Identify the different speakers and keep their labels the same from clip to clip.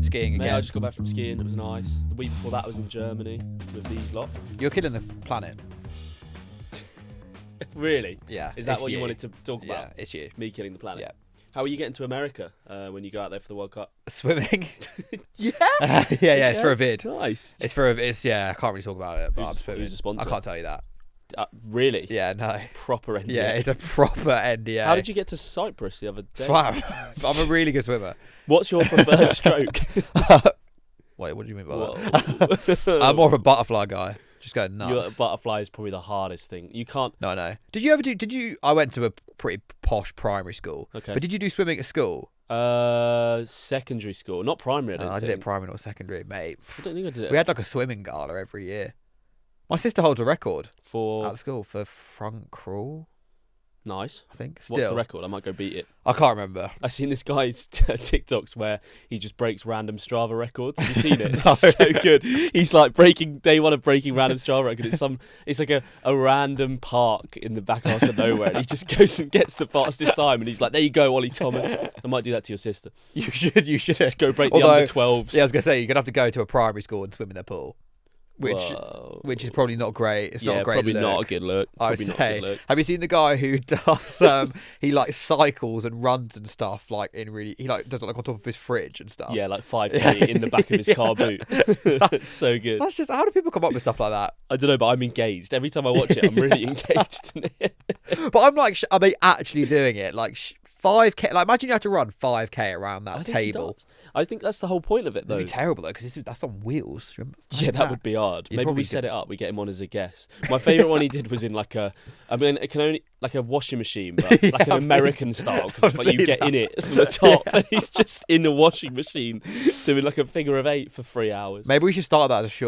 Speaker 1: skiing again.
Speaker 2: Mate, I just got back from skiing. It was nice. The week before that I was in Germany with these lot.
Speaker 1: You're killing the planet.
Speaker 2: Really?
Speaker 1: Yeah.
Speaker 2: Is that
Speaker 1: it's
Speaker 2: what you
Speaker 1: you.
Speaker 2: wanted to talk about?
Speaker 1: Yeah, it's you.
Speaker 2: Me killing the planet?
Speaker 1: Yeah.
Speaker 2: How are you getting to America when you go out there for the World Cup?
Speaker 1: Swimming.
Speaker 2: Yeah.
Speaker 1: yeah, it's for a vid.
Speaker 2: Nice.
Speaker 1: Yeah, I can't really talk about it, but I'm swimming.
Speaker 2: Who's the sponsor?
Speaker 1: I can't tell you that.
Speaker 2: Really?
Speaker 1: Yeah, no.
Speaker 2: Proper NDA.
Speaker 1: Yeah, it's a proper NDA.
Speaker 2: How did you get to Cyprus the other day?
Speaker 1: Swam. I'm a really good swimmer.
Speaker 2: What's your preferred stroke?
Speaker 1: Wait, what do you mean by that? I'm more of a butterfly guy. Just going nuts.
Speaker 2: Butterfly is probably the hardest thing. You can't.
Speaker 1: No, I know. Did you? I went to a pretty posh primary school.
Speaker 2: Okay.
Speaker 1: But did you do swimming at school?
Speaker 2: Secondary school, not primary.
Speaker 1: I did it primary, not secondary, mate.
Speaker 2: I don't think I did it.
Speaker 1: We had like a swimming gala every year. My sister holds a record
Speaker 2: For
Speaker 1: at school for front crawl.
Speaker 2: Nice.
Speaker 1: I think.
Speaker 2: What's the record? I might go beat it.
Speaker 1: I can't remember.
Speaker 2: I've seen this guy's TikToks where he just breaks random Strava records. Have you seen it?
Speaker 1: No.
Speaker 2: It's so good. He's like day one of breaking random Strava record. It's like a random park in the back arse of nowhere. And he just goes and gets the fastest time. And he's like, there you go, Ollie Thomas. I might do that to your sister.
Speaker 1: You should.
Speaker 2: Just go break the under 12s.
Speaker 1: Yeah, I was gonna say you're gonna have to go to a primary school and swim in their pool. Which is probably not great. It's not a great
Speaker 2: probably
Speaker 1: look.
Speaker 2: not a good look.
Speaker 1: I would
Speaker 2: Probably not a
Speaker 1: say.
Speaker 2: good look.
Speaker 1: Have you seen the guy who does? He like cycles and runs and stuff. Like he like does it like on top of his fridge and stuff.
Speaker 2: Yeah, like 5K in the back of his car boot. It's so good.
Speaker 1: That's just how do people come up with stuff like that?
Speaker 2: I don't know, but I'm engaged. Every time I watch it, I'm really engaged in it.
Speaker 1: But I'm like, are they actually doing it? Like 5K. Like imagine you have to run 5K around that table.
Speaker 2: I think that's the whole point of it, though.
Speaker 1: It'd be terrible though because that's on wheels.
Speaker 2: Yeah, that would be hard. Maybe we set it up. We get him on as a guest. My favourite one he did was in like a washing machine, but
Speaker 1: Yeah,
Speaker 2: like an American style. Because like you get in it from the top, and he's just in a washing machine doing like a figure of 8 for 3 hours.
Speaker 1: Maybe we should start that as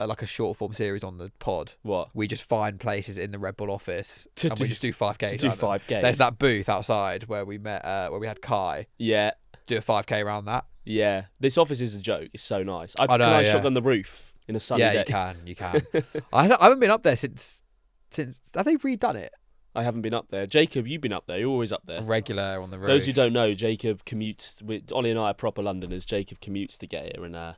Speaker 1: like a short form series on the pod.
Speaker 2: What?
Speaker 1: We just find places in the Red Bull office and we just do 5K.
Speaker 2: To do 5K.
Speaker 1: There's that booth outside where we met, where we had Kai.
Speaker 2: Yeah.
Speaker 1: Do a 5K around that.
Speaker 2: Yeah. This office is a joke. It's so nice.
Speaker 1: Can I
Speaker 2: shotgun the roof in a sunny day?
Speaker 1: Yeah, you can. I haven't been up there since. Have they redone it?
Speaker 2: I haven't been up there. Jacob, you've been up there. You're always up there.
Speaker 1: Regular on the roof.
Speaker 2: Those who don't know, Jacob commutes. Ollie and I are proper Londoners. Jacob commutes to get here, and I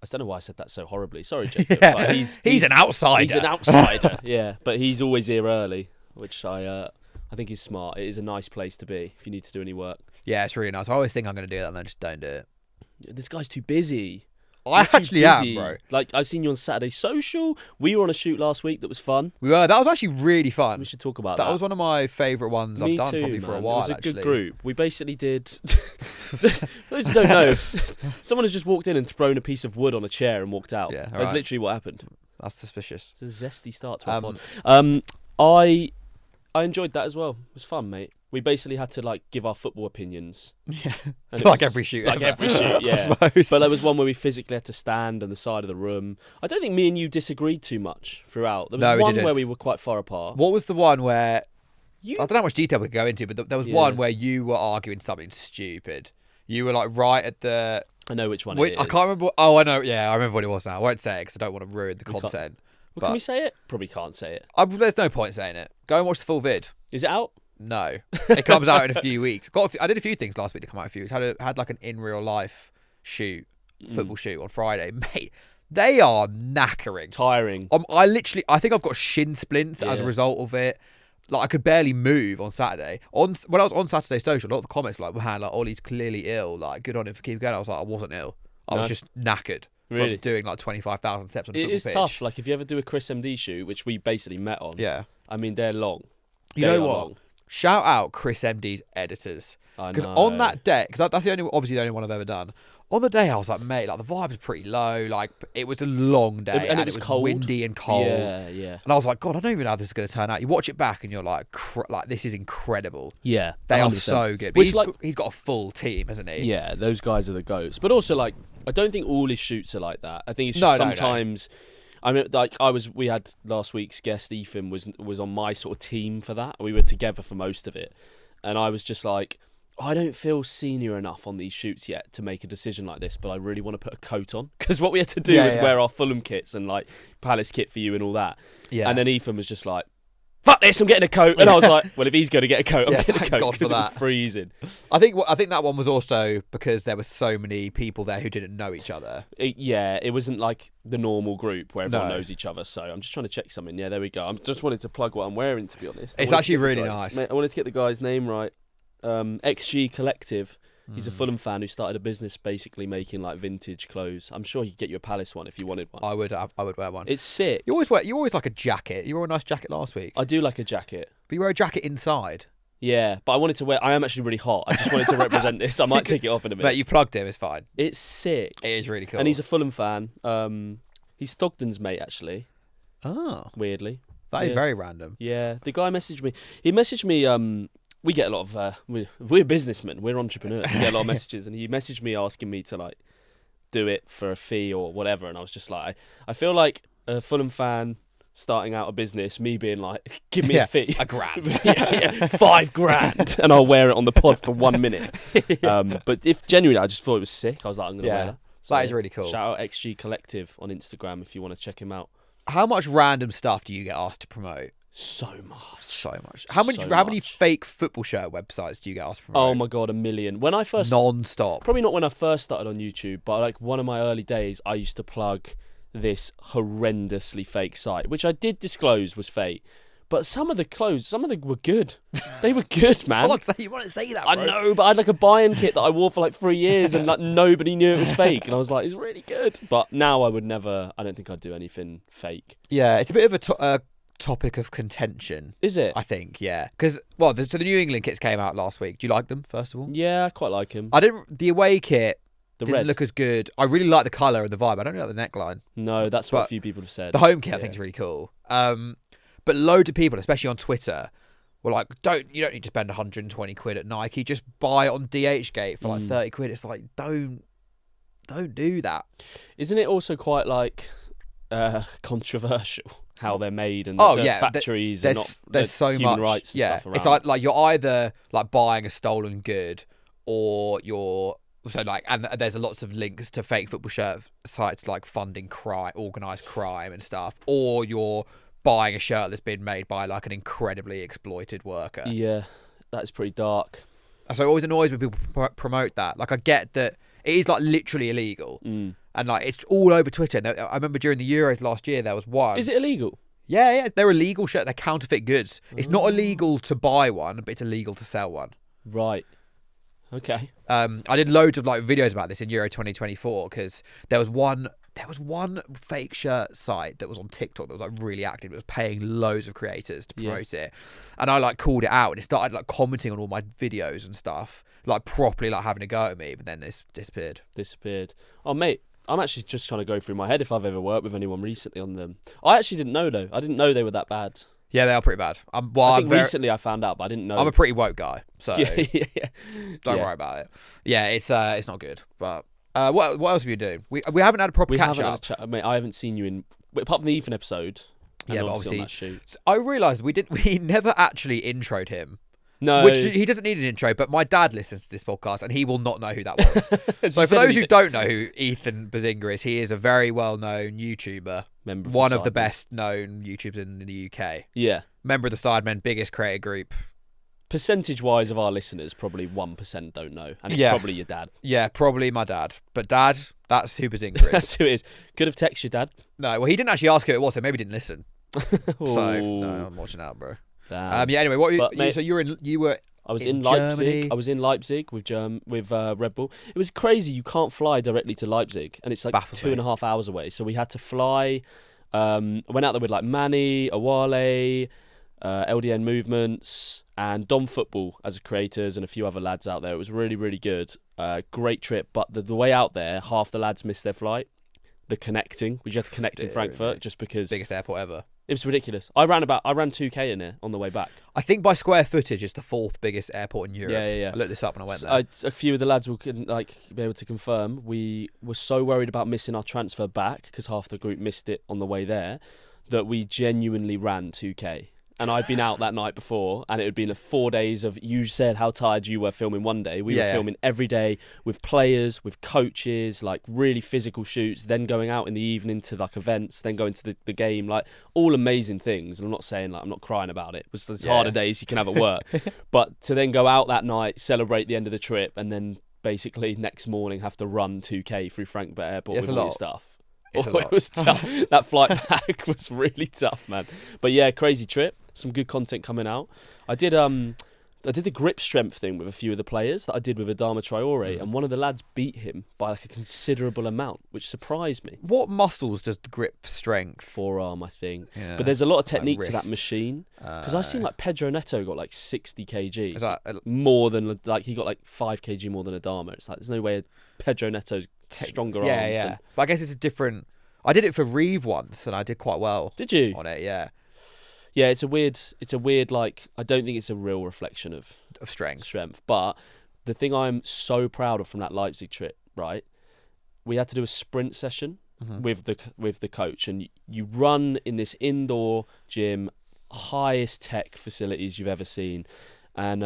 Speaker 2: don't know why I said that so horribly. Sorry, Jacob.
Speaker 1: Yeah.
Speaker 2: But
Speaker 1: he's an outsider.
Speaker 2: He's an outsider. Yeah, but he's always here early, which I think is smart. It is a nice place to be if you need to do any work.
Speaker 1: Yeah, it's really nice. I always think I'm going to do that and then just don't do it.
Speaker 2: This guy's too busy.
Speaker 1: I actually am, bro.
Speaker 2: Like, I've seen you on Saturday Social. We were on a shoot last week that was fun.
Speaker 1: We were. That was actually really fun.
Speaker 2: We should talk about that.
Speaker 1: That was one of my favourite ones I've done probably for a while,
Speaker 2: It was a
Speaker 1: actually.
Speaker 2: good group. We basically did... Those who don't know, someone has just walked in and thrown a piece of wood on a chair and walked out.
Speaker 1: Yeah,
Speaker 2: That's literally what happened.
Speaker 1: That's suspicious.
Speaker 2: It's a zesty start to a pod. I enjoyed that as well. It was fun, mate. We basically had to like give our football opinions.
Speaker 1: Yeah,
Speaker 2: like
Speaker 1: every shoot.
Speaker 2: Like every shoot, yeah.
Speaker 1: I suppose.
Speaker 2: But there was one where we physically had to stand on the side of the room. I don't think me and you disagreed too much throughout. There was one where we were quite far apart.
Speaker 1: What was the one where... I don't know how much detail we could go into, but there was one where you were arguing something stupid. You were like right at the...
Speaker 2: I know which one it is.
Speaker 1: I can't remember... Oh, I know. Yeah, I remember what it was now. I won't say it because I don't want to ruin the content.
Speaker 2: Well, can we say it? Probably can't say it.
Speaker 1: There's no point saying it. Go and watch the full vid.
Speaker 2: Is it out?
Speaker 1: No. It comes out in a few weeks. I did a few things last week to come out in a few weeks. Had like an in real life football shoot on Friday. Mate, they are knackering.
Speaker 2: Tiring.
Speaker 1: I think I've got shin splints as a result of it. Like I could barely move on Saturday. When I was on Saturday Social, a lot of the comments were like, man, like Ollie's clearly ill. Like good on him for keeping going. I was like, I wasn't ill. I was just knackered.
Speaker 2: Really?
Speaker 1: From doing like 25,000 steps on a football pitch.
Speaker 2: It is tough. Like if you ever do a Chris MD shoot, which we basically met on.
Speaker 1: Yeah.
Speaker 2: I mean, they're long.
Speaker 1: You know what? Long. Shout out Chris MD's editors. Because on that day, because that's the only one I've ever done. On the day, I was like, mate, like the vibe was pretty low. Like it was a long day, and it was cold. Windy and cold.
Speaker 2: Yeah.
Speaker 1: And I was like, God, I don't even know how this is going to turn out. You watch it back, and you're like, this is incredible.
Speaker 2: Yeah,
Speaker 1: they are so good. But he's got a full team, hasn't he?
Speaker 2: Yeah, those guys are the goats. But also, like, I don't think all his shoots are like that. I think it's just sometimes. I mean, like we had last week's guest Ethan was on my sort of team for that. We were together for most of it, and I was just like, I don't feel senior enough on these shoots yet to make a decision like this, but I really want to put a coat on because what we had to do was wear our Fulham kits and like Palace kit for you and all that. Yeah. And then Ethan was just like, fuck this, I'm getting a coat. And I was like, well, if he's going to get a coat, I'm getting a
Speaker 1: thank
Speaker 2: coat
Speaker 1: God for
Speaker 2: because it was
Speaker 1: that.
Speaker 2: freezing.
Speaker 1: I think that one was also because there were so many people there who didn't know each other.
Speaker 2: It wasn't like the normal group where everyone knows each other. So I'm just trying to check something. Yeah, there we go. I just wanted to plug what I'm wearing, to be honest.
Speaker 1: It's actually really nice.
Speaker 2: Mate, I wanted to get the guy's name right. XG Collective. He's a Fulham fan who started a business basically making like vintage clothes. I'm sure he'd get you a Palace one if you wanted one.
Speaker 1: I would wear one.
Speaker 2: It's sick.
Speaker 1: You always like a jacket. You wore a nice jacket last week.
Speaker 2: I do like a jacket.
Speaker 1: But you wear a jacket inside.
Speaker 2: Yeah, but I am actually really hot. I just wanted to represent this. I might take it off in a minute.
Speaker 1: Mate, you plugged him, it's fine.
Speaker 2: It's sick.
Speaker 1: It is really cool.
Speaker 2: And he's a Fulham fan. He's Stogden's mate, actually.
Speaker 1: Oh.
Speaker 2: Weirdly.
Speaker 1: That is very random.
Speaker 2: Yeah, the guy messaged me. He messaged me, we get a lot of, we're businessmen, we're entrepreneurs, we get a lot of messages, and he messaged me asking me to like do it for a fee or whatever, and I was just like, I feel like a Fulham fan starting out a business, me being like, give me a fee.
Speaker 1: $1 grand.
Speaker 2: $5,000, and I'll wear it on the pod for 1 minute. But if genuinely, I just thought it was sick, I was like, I'm going to wear that. So,
Speaker 1: that is really cool.
Speaker 2: Shout out XG Collective on Instagram if you want to check him out.
Speaker 1: How much random stuff do you get asked to promote?
Speaker 2: So much.
Speaker 1: How many fake football shirt websites do you get asked to promote?
Speaker 2: Oh my God, 1 million. When I first
Speaker 1: non-stop.
Speaker 2: Probably not when I first started on YouTube, but like one of my early days, I used to plug this horrendously fake site, which I did disclose was fake. But some of them were good. They were good, man.
Speaker 1: You want to say that,
Speaker 2: bro. I know, but I had like a buy-in kit that I wore for like 3 years, and like nobody knew it was fake. And I was like, it's really good. But now I don't think I'd do anything fake.
Speaker 1: Yeah, it's a bit of a topic of contention.
Speaker 2: Is it?
Speaker 1: I think, yeah. Because, so the New England kits came out last week. Do you like them, first of all?
Speaker 2: Yeah, I quite like them.
Speaker 1: The away kit didn't
Speaker 2: red.
Speaker 1: look as good. I really like the colour and the vibe. I don't really like the neckline.
Speaker 2: No, that's what a few people have said.
Speaker 1: The home kit, I think, is really cool. But loads of people, especially on Twitter, were like, you don't need to spend 120 quid at Nike. Just buy it on DHgate for like 30 quid. It's like, don't do that.
Speaker 2: Isn't it also quite like controversial how they're made and the factories and not
Speaker 1: there's so
Speaker 2: human
Speaker 1: much
Speaker 2: rights and stuff around?
Speaker 1: It's like you're either like buying a stolen good or you're and there's lots of links to fake football shirt sites like funding crime, organised crime and stuff, or you're buying a shirt that's been made by like an incredibly exploited worker. Yeah,
Speaker 2: that is pretty dark.
Speaker 1: So it always annoys me when people promote that. Like, I get that it is like literally illegal, and like it's all over Twitter. I remember during the Euros last year there was one.
Speaker 2: Is it illegal?
Speaker 1: Yeah, they're illegal shirts. They're counterfeit goods. It's not illegal to buy one, but it's illegal to sell one.
Speaker 2: Right. Okay.
Speaker 1: I did loads of like videos about this in Euro 2024 because there was one fake shirt site that was on TikTok that was like really active. It was paying loads of creators to promote it, and I like called it out, and it started like commenting on all my videos and stuff, like properly like having a go at me. But then it's disappeared. Oh mate, I'm actually just trying to go through my head if I've ever worked with anyone recently on them. I actually didn't know though. I didn't know they were that bad. Yeah, they are pretty bad.
Speaker 2: Recently I found out, but I didn't know.
Speaker 1: I'm a pretty woke guy, so don't worry about it. Yeah, it's not good. But what else have you been doing? We haven't had a proper catch up.
Speaker 2: Mate, I haven't seen you apart from the Ethan episode.
Speaker 1: Yeah, but
Speaker 2: obviously on that shoot.
Speaker 1: I realised we never actually introed him.
Speaker 2: No.
Speaker 1: Which he doesn't need an intro, but my dad listens to this podcast and he will not know who that was. So for those who don't know who Ethan Bazinga is, he is a very well-known YouTuber. One of the best-known YouTubers in the UK.
Speaker 2: Yeah.
Speaker 1: Member of the Sidemen, biggest creator group.
Speaker 2: Percentage-wise of our listeners, probably 1% don't know. And it's probably your dad.
Speaker 1: Yeah, probably my dad. But dad, that's who Bazinga is.
Speaker 2: That's who it is. Could have texted your dad.
Speaker 1: No, well, he didn't actually ask who it was, so maybe he didn't listen. So, no, I'm watching out, bro. Anyway, so you were
Speaker 2: I was in
Speaker 1: Leipzig.
Speaker 2: Germany. I was in Leipzig with Red Bull. It was crazy. You can't fly directly to Leipzig, and it's like 2.5 hours away. So we had to fly. I went out there with like Manny, Awale, LDN Movements, and Dom Football as creators, and a few other lads out there. It was really, really good. Great trip. But the way out there, half the lads missed their flight. The connecting, we had to connect in Frankfurt just because
Speaker 1: biggest airport ever.
Speaker 2: It was ridiculous. I ran 2K in there on the way back.
Speaker 1: I think by square footage, it's the 4th biggest airport in Europe.
Speaker 2: Yeah.
Speaker 1: I looked this up when I went there.
Speaker 2: A few of the lads will be able to confirm. We were so worried about missing our transfer back because half the group missed it on the way there that we genuinely ran 2K. and I'd been out that night before, and it had been 4 days of, you said how tired you were filming one day. We were filming every day with players, with coaches, like really physical shoots, then going out in the evening to like events, then going to the game, like all amazing things. And I'm not saying like I'm not crying about it. It was the harder days you can have at work. But to then go out that night, celebrate the end of the trip, and then basically next morning have to run 2K through Frankfurt Airport with all your stuff. It was tough. That flight back was really tough, man. But yeah, crazy trip. Some good content coming out. I did the grip strength thing with a few of the players that I did with Adama Traore, and one of the lads beat him by like a considerable amount, which surprised me.
Speaker 1: What muscles does the grip strength?
Speaker 2: Forearm, I think. Yeah. But there's a lot of technique to that machine. Because I seen like Pedro Neto got like 60 kg. Is that more than, like, he got like 5 kg more than Adama. It's like, there's no way Pedro Neto's stronger arms.
Speaker 1: Yeah. But I guess it's a different... I did it for Reeve once, and I did quite well.
Speaker 2: Did you?
Speaker 1: On it, yeah.
Speaker 2: Yeah, it's a weird, like, I don't think it's a real reflection of strength. But the thing I'm so proud of from that Leipzig trip, right? We had to do a sprint session with the coach, and you run in this indoor gym, highest tech facilities you've ever seen, and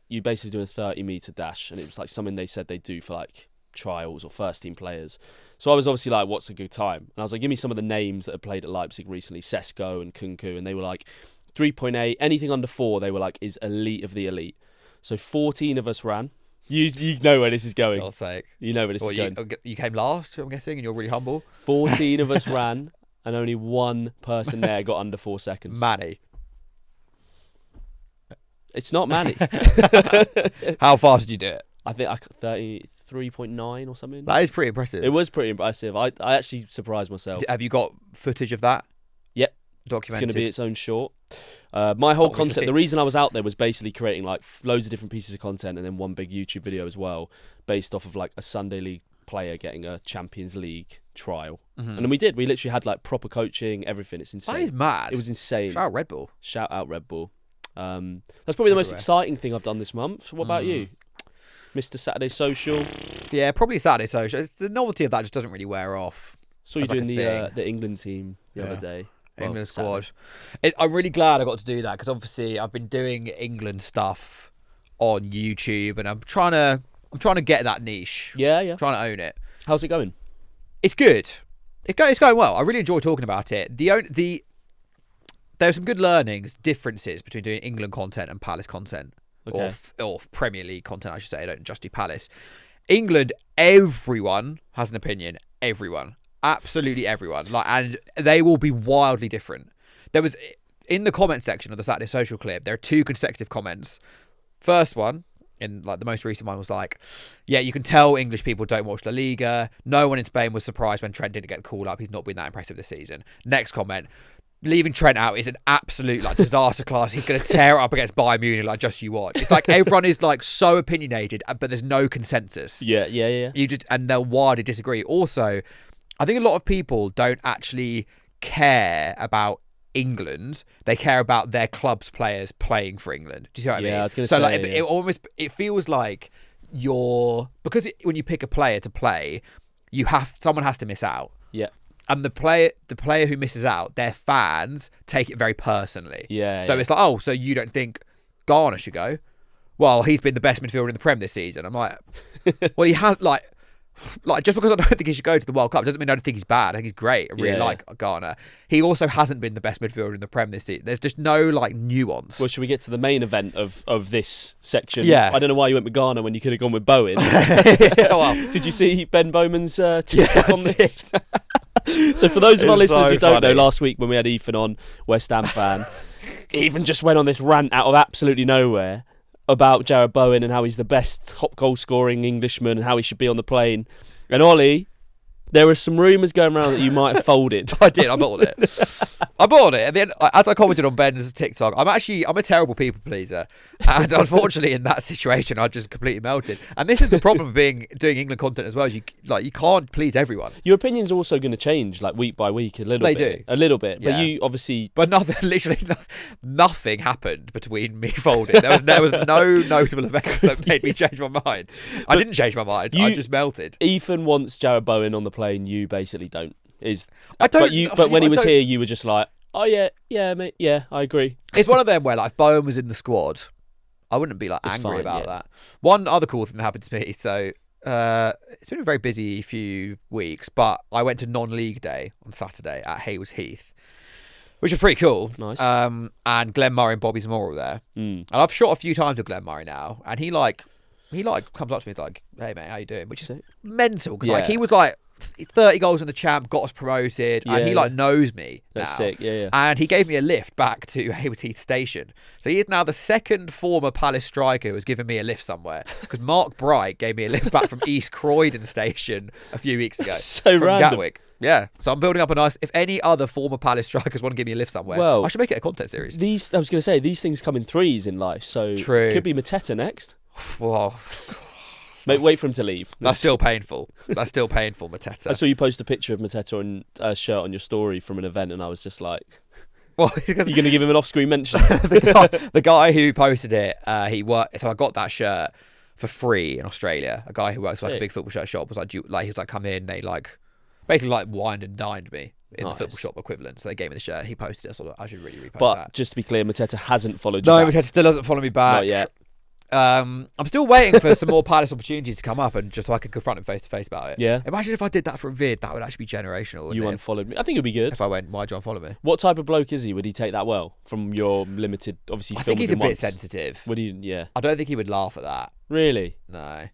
Speaker 2: you basically do a 30-meter dash, and it was like something they said they do for like trials or first team players. So I was obviously like, what's a good time? And I was like, give me some of the names that have played at Leipzig recently, Sesko and Kunku, and they were like 3.8, anything under 4, they were like, is elite of the elite. So 14 of us ran. You know where this is going.
Speaker 1: For God's sake.
Speaker 2: You know where this is going.
Speaker 1: You came last, I'm guessing, and you're really humble.
Speaker 2: 14 of us ran, and only one person there got under 4 seconds.
Speaker 1: Manny.
Speaker 2: It's not Manny.
Speaker 1: How fast did you do it?
Speaker 2: I think 33.9 or something.
Speaker 1: That is pretty impressive.
Speaker 2: It was pretty impressive. I actually surprised myself.
Speaker 1: Have you got footage of that?
Speaker 2: Yep.
Speaker 1: Documented?
Speaker 2: It's going to be its own short. My whole concept, the reason I was out there was basically creating like loads of different pieces of content and then one big YouTube video as well, based off of like a Sunday League player getting a Champions League trial. And then we literally had like proper coaching, everything. It's insane.
Speaker 1: That is mad.
Speaker 2: It was insane.
Speaker 1: Shout out Red Bull.
Speaker 2: Shout out Red Bull. That's probably the most exciting thing I've done this month. What about you? Mr. Saturday Social. Yeah,
Speaker 1: probably Saturday Social. The novelty of that just doesn't really wear off.
Speaker 2: Saw you doing the England team the other day.
Speaker 1: England squad. I'm really glad I got to do that because obviously I've been doing England stuff on YouTube and I'm trying to get that niche.
Speaker 2: Yeah.
Speaker 1: I'm trying to own it.
Speaker 2: How's it going?
Speaker 1: It's good. It's going well. I really enjoy talking about it. There's some good differences between doing England content and Palace content. Okay. Or Premier League content, I should say. I don't just do Palace. England, everyone has an opinion. Everyone. Absolutely everyone. And they will be wildly different. There was, in the comment section of the Saturday Social clip, there are 2 consecutive comments. First one, in like the most recent one, was like, yeah, you can tell English people don't watch La Liga. No one in Spain was surprised when Trent didn't get called up. He's not been that impressive this season. Next comment, leaving Trent out is an absolute disaster class. He's going to tear it up against Bayern Munich like just you watch. It's like everyone is like so opinionated, but there's no consensus.
Speaker 2: Yeah.
Speaker 1: And they'll wildly disagree. Also, I think a lot of people don't actually care about England. They care about their club's players playing for England. Do you see what I mean?
Speaker 2: Yeah, I was going to say.
Speaker 1: It feels like because when you pick a player to play, someone has to miss out.
Speaker 2: Yeah.
Speaker 1: And the player who misses out, their fans take it very personally.
Speaker 2: Yeah.
Speaker 1: So it's like, so you don't think Garner should go? Well, he's been the best midfielder in the Prem this season. I'm like, well, he has like just because I don't think he should go to the World Cup doesn't mean I don't think he's bad. I think he's great. I really like Garner. He also hasn't been the best midfielder in the Prem this season. There's just no nuance.
Speaker 2: Well, should we get to the main event of this section?
Speaker 1: Yeah.
Speaker 2: I don't know why you went with Garner when you could have gone with Bowen. Did you see Ben Bowman's TikTok on this? So for those of our listeners who don't know, last week when we had Ethan on, West Ham fan, Ethan just went on this rant out of absolutely nowhere about Jarrod Bowen and how he's the best top goal-scoring Englishman and how he should be on the plane. And Ollie, there were some rumours going around that you might have folded.
Speaker 1: I did. I bought it. And then, as I commented on Ben's TikTok, I'm a terrible people pleaser, and unfortunately, in that situation, I just completely melted. And this is the problem of doing England content as well. Is you can't please everyone.
Speaker 2: Your opinion's also going to change week by week a little bit.
Speaker 1: They do
Speaker 2: a little bit,
Speaker 1: yeah.
Speaker 2: But you obviously.
Speaker 1: But nothing happened between me folding. There was no notable events that made me change my mind. I didn't change my mind. I just melted.
Speaker 2: Ethan wants Jarrod Bowen on the plane. You basically don't. But when he was here, you were just like, Oh yeah, mate. Yeah, I agree.
Speaker 1: It's one of them where like if Bowen was in the squad, I wouldn't be like angry about that. One other cool thing that happened to me. So it's been a very busy few weeks, but I went to non-league day on Saturday at Haywards Heath, which was pretty cool.
Speaker 2: Nice.
Speaker 1: And Glenn Murray and Bobby Zamora were there. And I've shot a few times with Glenn Murray now, and he comes up to me and like, "Hey mate, how you doing?" Which is mental because like he was like 30 goals in the champ, got us promoted, and he like knows me
Speaker 2: That's
Speaker 1: now.
Speaker 2: sick. Yeah.
Speaker 1: And he gave me a lift back to Haywards Heath Station. So he is now the second former Palace striker who has given me a lift somewhere. Because Mark Bright gave me a lift back from East Croydon Station a few weeks ago.
Speaker 2: So
Speaker 1: from
Speaker 2: random.
Speaker 1: Gatwick. Yeah. So I'm building up a nice... If any other former Palace strikers want to give me a lift somewhere, I should make it a content series.
Speaker 2: I was going to say, these things come in threes in life. So
Speaker 1: True.
Speaker 2: Could be Mateta next.
Speaker 1: Well...
Speaker 2: Mate, wait for him to leave.
Speaker 1: That's still painful. That's still painful, Mateta.
Speaker 2: I saw you post a picture of Mateta on a shirt on your story from an event, and I was just like,
Speaker 1: well,
Speaker 2: you're going to give him an off-screen mention?
Speaker 1: the guy who posted it, he worked. So I got that shirt for free in Australia. A guy who works for like a big football shirt shop was like, he was like, come in. They like basically like wined and dined me in the football shop equivalent. So they gave me the shirt. He posted it. So I should really repost that.
Speaker 2: But just to be clear, Mateta hasn't followed you
Speaker 1: No,
Speaker 2: back.
Speaker 1: Mateta still doesn't follow me back.
Speaker 2: Not yet.
Speaker 1: I'm still waiting for some more Palace opportunities to come up and just so I can confront him face to face about it.
Speaker 2: Yeah.
Speaker 1: Imagine if I did that for a vid, that would actually be generational.
Speaker 2: You unfollowed me. I think it'd be good.
Speaker 1: If I went, why'd you unfollow me?
Speaker 2: What type of bloke is he? Would he take that well from your limited, obviously?
Speaker 1: I think he's a bit sensitive.
Speaker 2: Would he? Yeah.
Speaker 1: I don't think he would laugh at that.
Speaker 2: Really?
Speaker 1: No.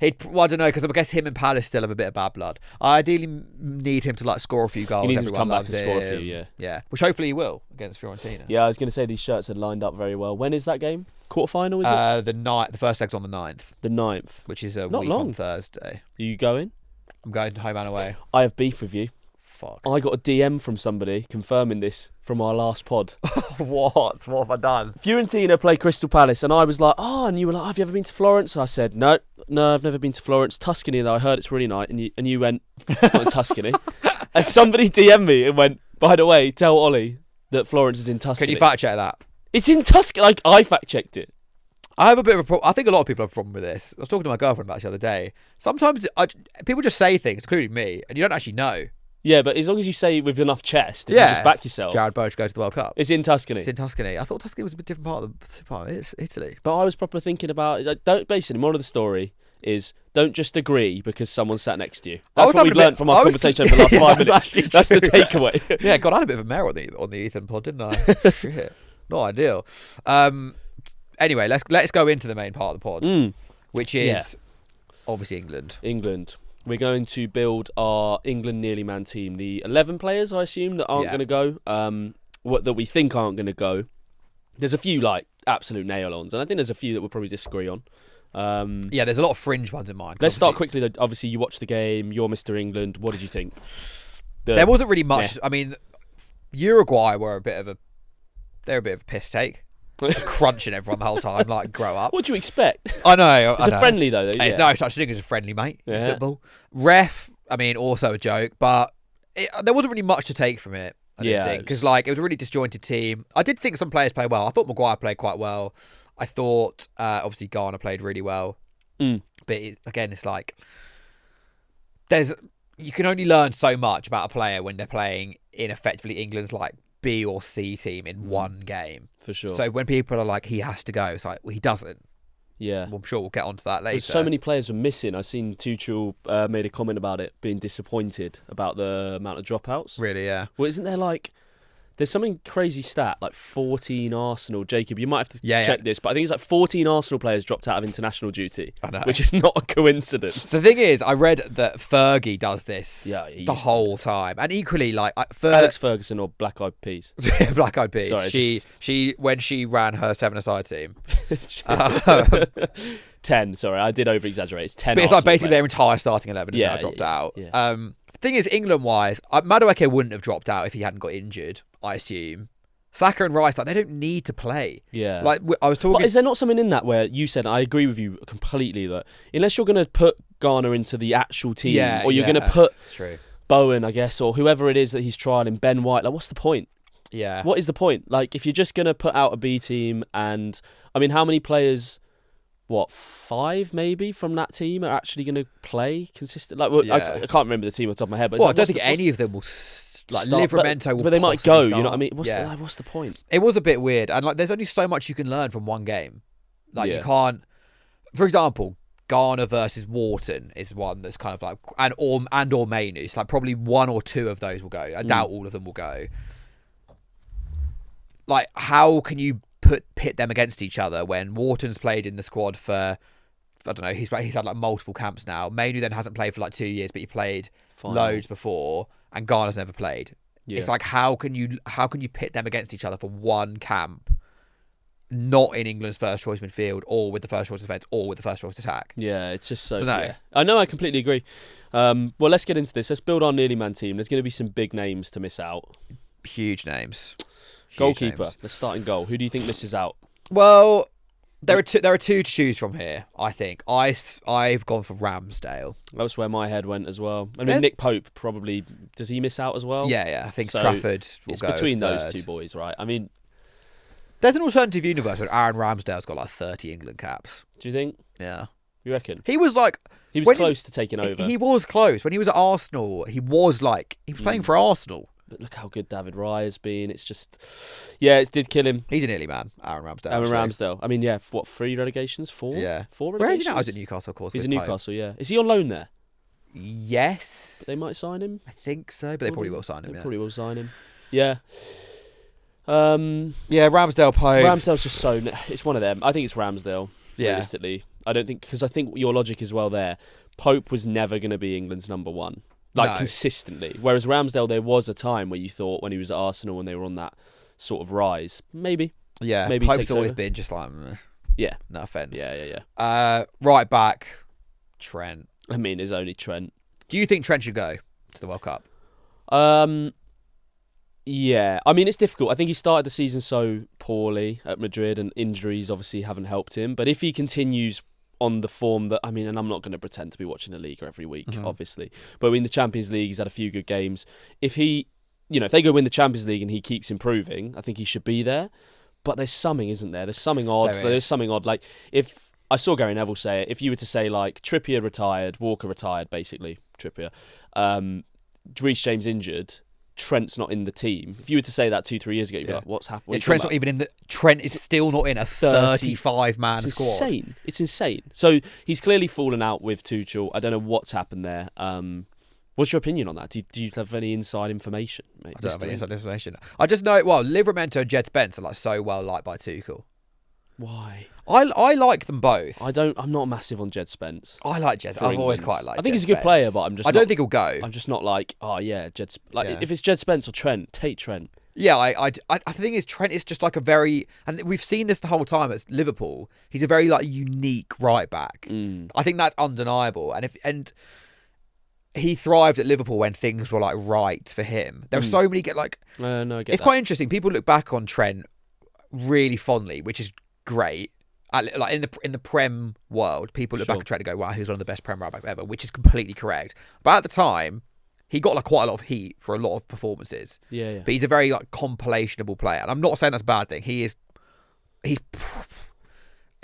Speaker 1: Well, I don't know, because I guess him and Palace still have a bit of bad blood. I ideally need him to like score a few goals.
Speaker 2: He needs
Speaker 1: Everyone
Speaker 2: to come back
Speaker 1: loves
Speaker 2: and score a
Speaker 1: him.
Speaker 2: few,
Speaker 1: Yeah, which hopefully he will against Fiorentina.
Speaker 2: Yeah, I was going to say these shirts are lined up very well. When is that game? Quarterfinal, is it?
Speaker 1: The first leg's on the 9th.
Speaker 2: The 9th.
Speaker 1: Which is a
Speaker 2: Not
Speaker 1: week
Speaker 2: long.
Speaker 1: on Thursday.
Speaker 2: Are you going?
Speaker 1: I'm going home and away.
Speaker 2: I have beef with you.
Speaker 1: Fuck.
Speaker 2: I got a DM from somebody confirming this from our last pod.
Speaker 1: What? What have I done?
Speaker 2: Fiorentina play Crystal Palace, and I was like, oh, and you were like, have you ever been to Florence? I said, no, I've never been to Florence. Tuscany, though, I heard it's really nice. And you went, it's not in Tuscany. And somebody DM'd me and went, by the way, tell Ollie that Florence is in Tuscany.
Speaker 1: Can you fact check that?
Speaker 2: It's in Tuscany. Like, I fact checked it.
Speaker 1: I have a bit of a problem. I think a lot of people have a problem with this. I was talking to my girlfriend about this the other day. Sometimes people just say things, including me, and you don't actually know.
Speaker 2: Yeah, but as long as you say it with enough chest, you just back yourself.
Speaker 1: Jared Bowen should go to the World Cup.
Speaker 2: It's in Tuscany.
Speaker 1: It's in Tuscany. I thought Tuscany was a bit different part of Italy.
Speaker 2: But I was proper thinking about it. Don't basically, more of the story is don't just agree because someone sat next to you. That's what we've learned from our conversation over the last 5 minutes. That's the takeaway.
Speaker 1: Yeah, God, I had a bit of a mare on the Ethan pod, didn't I? Shit, not ideal. Anyway, let's go into the main part of the pod, which is obviously England. We're going to build our England nearly man team. The 11 players, I assume, that aren't going to go, that we think aren't going to go. There's a few like absolute nail-ons, and I think there's a few that we'll probably disagree on. There's a lot of fringe ones in mind.
Speaker 2: Let's start quickly, though. Obviously, you watched the game. You're Mr. England. What did you think?
Speaker 1: There wasn't really much. I mean, Uruguay were a bit of a piss take. Crunching everyone the whole time, like, grow up.
Speaker 2: What do you expect?
Speaker 1: I know.
Speaker 2: It's a friendly, though. Yeah.
Speaker 1: It's no such thing as a friendly, mate, in football. Ref, I mean, also a joke, but there wasn't really much to take from it, I didn't think. Because, like, it was a really disjointed team. I did think some players played well. I thought Maguire played quite well. I thought, obviously, Garner played really well. But, again, it's like, you can only learn so much about a player when they're playing in effectively England's, like, B or C team in one game.
Speaker 2: For sure.
Speaker 1: So when people are like, he has to go, it's like, well, he doesn't.
Speaker 2: Yeah.
Speaker 1: Well, I'm sure we'll get onto that later.
Speaker 2: So many players were missing. I seen Tuchel made a comment about it, being disappointed about the amount of dropouts.
Speaker 1: Really, yeah.
Speaker 2: Well, isn't there like... There's something crazy stat, like 14 Arsenal. Jacob, you might have to check this, but I think it's like 14 Arsenal players dropped out of international duty.
Speaker 1: I know.
Speaker 2: Which is not a coincidence.
Speaker 1: The thing is, I read that Fergie does this the whole time. And equally, like...
Speaker 2: Alex Ferguson or Black Eyed Peas?
Speaker 1: Black Eyed Peas.
Speaker 2: Sorry,
Speaker 1: she when she ran her seven-a-side team...
Speaker 2: 10, sorry, I did over-exaggerate. It's 10
Speaker 1: But it's
Speaker 2: Arsenal
Speaker 1: like basically
Speaker 2: players.
Speaker 1: their entire starting 11 has now dropped out.
Speaker 2: Yeah.
Speaker 1: The thing is, England-wise, Madueke wouldn't have dropped out if he hadn't got injured, I assume. Saka and Rice, like, they don't need to play.
Speaker 2: Yeah.
Speaker 1: Like, I was talking...
Speaker 2: But is there not something in that where you said, I agree with you completely, that unless you're going to put Garner into the actual team, or you're going to put Bowen, I guess, or whoever it is that he's trialing, Ben White, like, what's the point?
Speaker 1: Yeah.
Speaker 2: What is the point? Like, if you're just going to put out a B team and... I mean, how many players... 5 maybe from that team are actually going to play consistent? Like, I can't remember the team off the top of my head. But
Speaker 1: I don't think any of them will like Livramento will
Speaker 2: but they might go.
Speaker 1: start.
Speaker 2: You know what I mean? What's the point?
Speaker 1: It was a bit weird, and like there's only so much you can learn from one game. Like you can't. For example, Ghana versus Wharton is one that's kind of like or Mainus. Like probably one or two of those will go. I doubt all of them will go. Like how can you pit them against each other when Wharton's played in the squad for, I don't know, he's had like multiple camps now. Mainu then hasn't played for like 2 years, but he played loads before, and Ghana's never played. Yeah. It's like how can you pit them against each other for one camp, not in England's first choice midfield, or with the first choice defence, or with the first choice attack?
Speaker 2: Yeah, it's just so. Yeah. I know, I completely agree. Well, let's get into this. Let's build our nearly man team. There's going to be some big names to miss out.
Speaker 1: Huge names.
Speaker 2: Goalkeeper. Let's start in goal. Who do you think misses out?
Speaker 1: Well, there are two to choose from here. I think I've gone for Ramsdale.
Speaker 2: That's where my head went as well. I mean, Nick Pope probably, does he miss out as well?
Speaker 1: Yeah. I think so Trafford will go. It's
Speaker 2: between those two boys, right? I mean,
Speaker 1: there's an alternative universe where Aaron Ramsdale's got like 30 England caps.
Speaker 2: Do you think?
Speaker 1: Yeah.
Speaker 2: You reckon?
Speaker 1: He was
Speaker 2: close to taking over.
Speaker 1: He was close when he was at Arsenal. He was playing for Arsenal.
Speaker 2: But look how good David Raya has been. It's just, it did kill him.
Speaker 1: He's an early man, Aaron Ramsdale.
Speaker 2: Ramsdale. I mean, 3 relegations? 4?
Speaker 1: Yeah.
Speaker 2: 4 relegations?
Speaker 1: Where is he now? He's at Newcastle, of course.
Speaker 2: He's at Newcastle, yeah. Is he on loan there?
Speaker 1: Yes.
Speaker 2: But they might sign him?
Speaker 1: I think so, but they probably will sign him,
Speaker 2: They probably will sign him. Yeah.
Speaker 1: Ramsdale, Pope.
Speaker 2: Ramsdale's just so... It's one of them. I think it's Ramsdale, realistically. I don't think... Because I think your logic is well there. Pope was never going to be England's number one. Consistently. Whereas Ramsdale, there was a time where you thought when he was at Arsenal and they were on that sort of rise. Maybe.
Speaker 1: Yeah.
Speaker 2: Maybe
Speaker 1: Pope's always been just like...
Speaker 2: Yeah.
Speaker 1: No offence.
Speaker 2: Yeah.
Speaker 1: Right back, Trent.
Speaker 2: I mean, it's only Trent.
Speaker 1: Do you think Trent should go to the World Cup?
Speaker 2: Yeah. I mean, it's difficult. I think he started the season so poorly at Madrid and injuries obviously haven't helped him. But if he continues on the form that, I mean, and I'm not going to pretend to be watching the Liga every week, obviously. But in the Champions League, he's had a few good games. If he, if they go win the Champions League and he keeps improving, I think he should be there. But there's something, isn't there? There's something odd. There's something odd. Like, if I saw Gary Neville say it, if you were to say, like, Trippier retired, Walker retired, basically, Trippier, Reece James injured, Trent's not in the team. If you were to say that 2-3 years ago, you'd be like, what's happening?
Speaker 1: Trent's not even in the... Trent is still not in a 35-man squad.
Speaker 2: It's insane. So he's clearly fallen out with Tuchel. I don't know what's happened there. What's your opinion on that? Do you have any inside information? Mate?
Speaker 1: I don't have any inside information. I just know, Livramento and Jed Spence are so well liked by Tuchel.
Speaker 2: Why?
Speaker 1: I like them both.
Speaker 2: I'm not massive on Jed Spence.
Speaker 1: I like Jed. I've always quite liked.
Speaker 2: I think he's a good player, but
Speaker 1: I don't think he'll go.
Speaker 2: I'm just not like, Jed. If it's Jed Spence or Trent, take Trent.
Speaker 1: Yeah, I think Trent is just like a very, and we've seen this the whole time at Liverpool. He's a very unique right back. I think that's undeniable. And he thrived at Liverpool when things were right for him. There are so many it's quite interesting. People look back on Trent really fondly, which is great. In the Prem world, people look back at Trent and go, "Wow, he's one of the best Prem right backs ever," which is completely correct. But at the time, he got quite a lot of heat for a lot of performances.
Speaker 2: Yeah.
Speaker 1: But he's a very compilationable player, and I'm not saying that's a bad thing. He's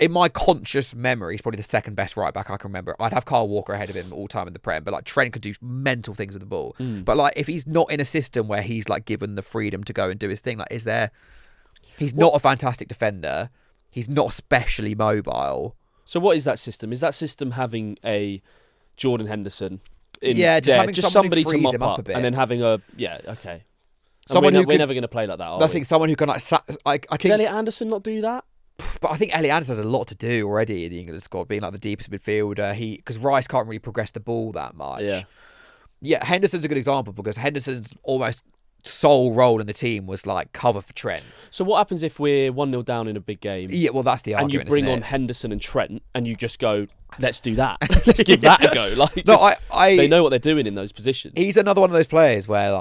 Speaker 1: in my conscious memory, he's probably the second best right back I can remember. I'd have Kyle Walker ahead of him all time in the Prem, but Trent could do mental things with the ball. But if he's not in a system where he's given the freedom to go and do his thing, he's not a fantastic defender. He's not especially mobile.
Speaker 2: So what is that system? Is that system having a Jordan Henderson
Speaker 1: having
Speaker 2: somebody to mop
Speaker 1: him up a bit,
Speaker 2: and then having okay.
Speaker 1: Someone
Speaker 2: we're never going to play like that, are we?
Speaker 1: I think someone who can
Speaker 2: Can Elliot Anderson not do that?
Speaker 1: But I think Elliot Anderson has a lot to do already in the England squad, being the deepest midfielder. Because Rice can't really progress the ball that much. Yeah, Henderson's a good example because Henderson's almost sole role in the team was cover for Trent.
Speaker 2: So what happens if we're 1-0 down in a big game?
Speaker 1: Yeah, well that's the argument.
Speaker 2: And you bring on Henderson and Trent, and you just go, let's do that. Let's give that a go. They know what they're doing in those positions.
Speaker 1: He's another one of those players where